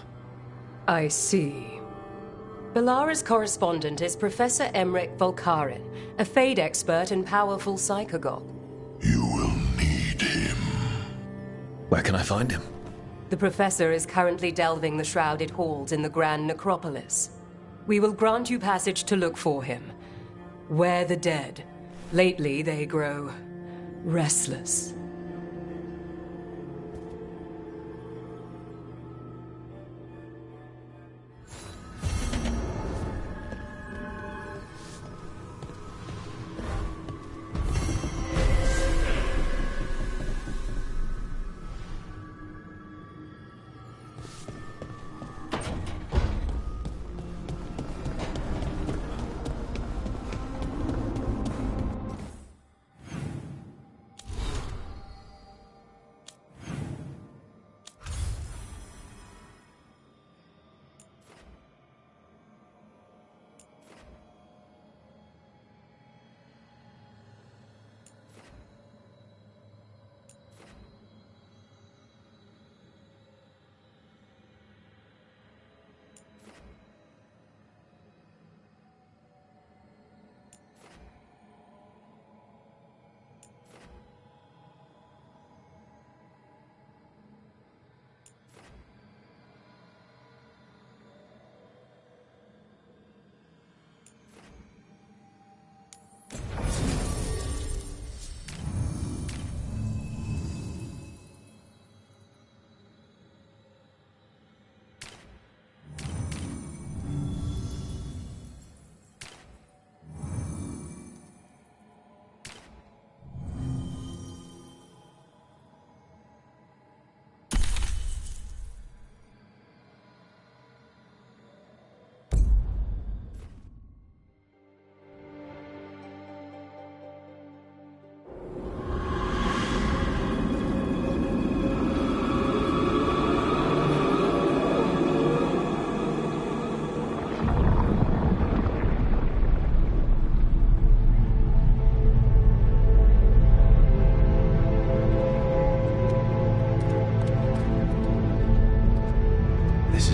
I see. Belara's correspondent is Professor Emmerich Volkaren, a Fade expert and powerful psychagogue. Where can I find him? The Professor is currently delving the shrouded halls in the Grand Necropolis. We will grant you passage to look for him. Where the dead. Lately they grow restless.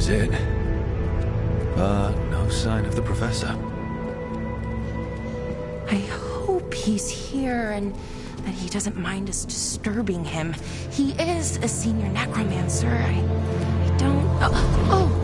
It. But no sign of the Professor. I hope he's here and that he doesn't mind us disturbing him. He is a senior necromancer. I don't... Oh!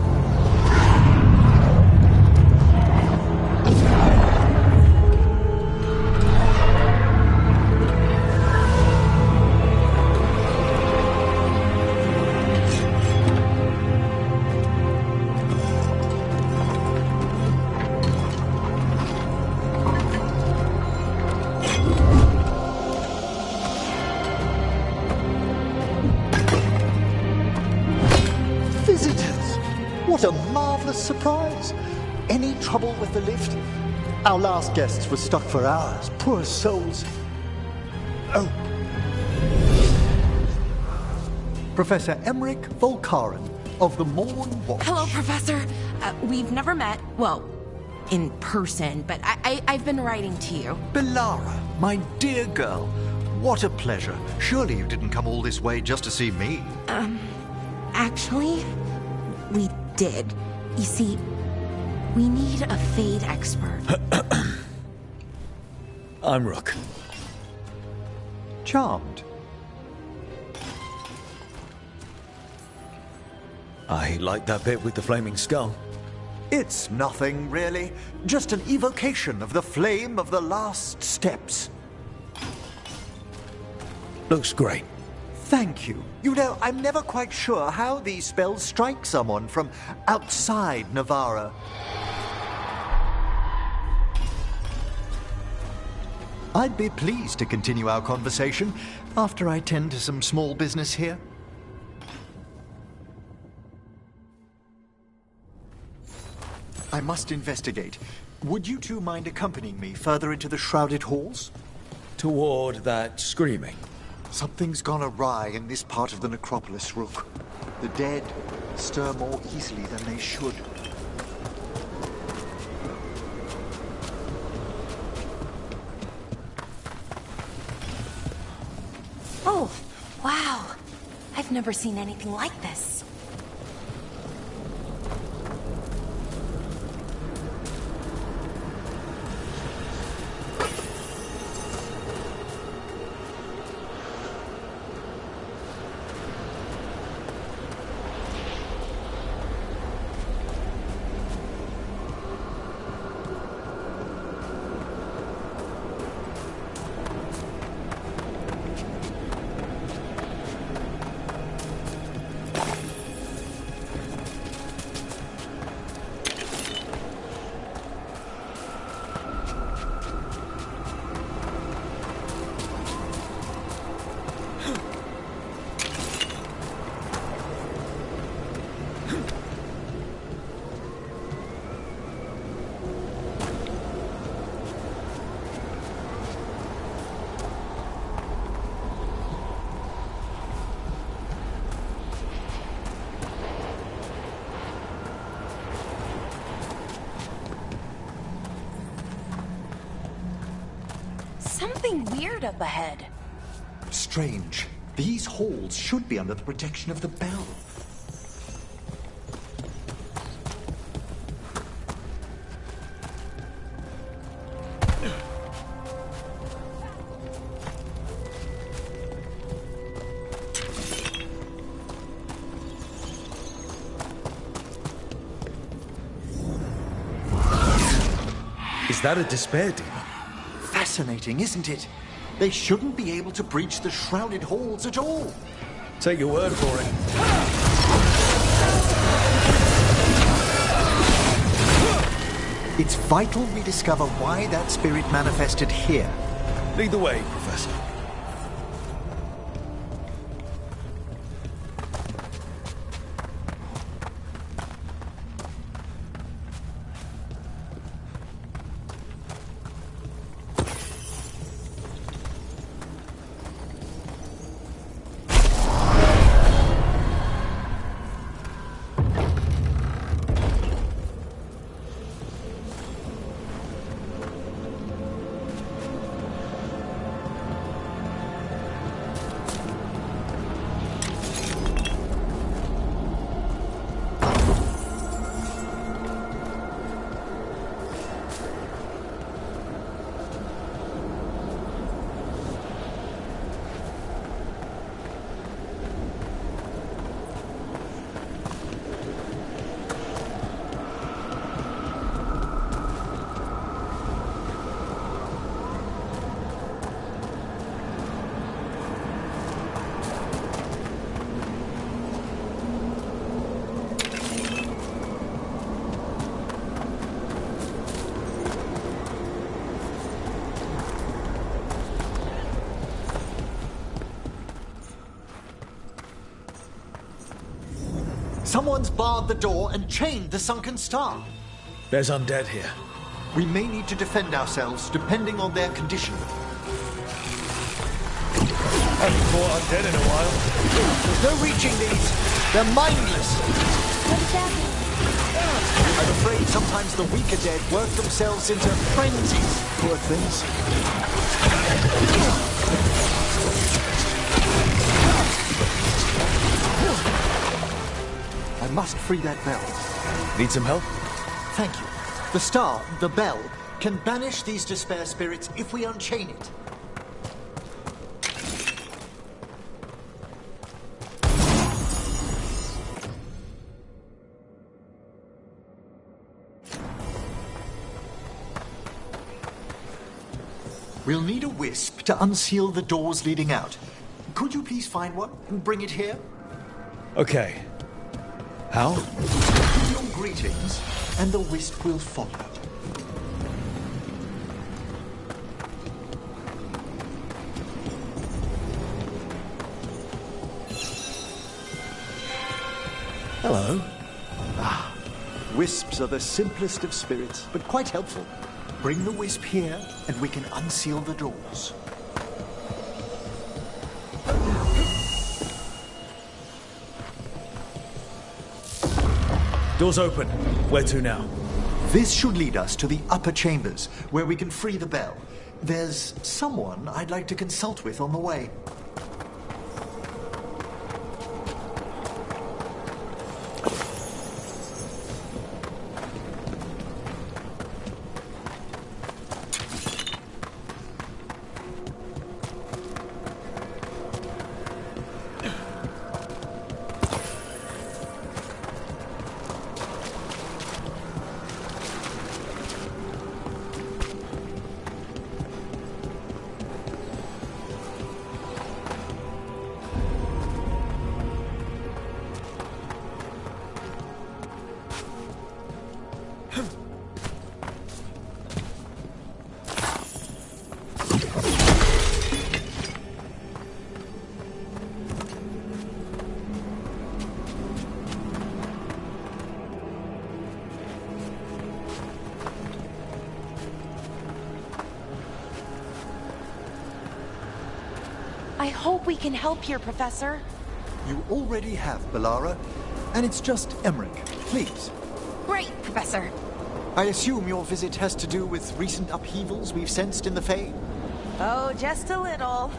What a marvelous surprise! Any trouble with the lift? Our last guests were stuck for hours. Poor souls. Oh. Professor Emmerich Volkaren of the Mournwatch. Hello, Professor. We've never met. Well, in person, but I've been writing to you. Belara, my dear girl. What a pleasure. Surely you didn't come all this way just to see me. Actually, we did. You see, we need a Fade expert. I'm Rook. Charmed. I like that bit with the flaming skull. It's nothing, really. Just an evocation of the flame of the last steps. Looks great. Thank you. You know, I'm never quite sure how these spells strike someone from outside Navarra. I'd be pleased to continue our conversation after I tend to some small business here. I must investigate. Would you two mind accompanying me further into the shrouded halls? Toward that screaming? Something's gone awry in this part of the necropolis, Rook. The dead stir more easily than they should. Oh, wow. I've never seen anything like this. Something weird up ahead. Strange. These halls should be under the protection of the bell. Is that a despair demon? Fascinating, isn't it? They shouldn't be able to breach the shrouded halls at all. Take your word for it. It's vital we discover why that spirit manifested here. Lead the way, Professor. Someone's barred the door and chained the sunken star. There's undead here. We may need to defend ourselves, depending on their condition. Haven't fought undead in a while. There's no reaching these. They're mindless. What's happening? I'm afraid sometimes the weaker dead work themselves into frenzies. Poor things. I must free that bell. Need some help? Thank you. The star, the bell, can banish these despair spirits if we unchain it. We'll need a wisp to unseal the doors leading out. Could you please find one and bring it here? Okay. How? Give your greetings, and the wisp will follow. Hello. Ah, wisps are the simplest of spirits, but quite helpful. Bring the wisp here, and we can unseal the doors. Doors open. Where to now? This should lead us to the upper chambers, where we can free the bell. There's someone I'd like to consult with on the way. I hope we can help here, Professor. You already have, Bellara. And it's just Emmerich. Please. Great, Professor. I assume your visit has to do with recent upheavals we've sensed in the Fae? Oh, just a little.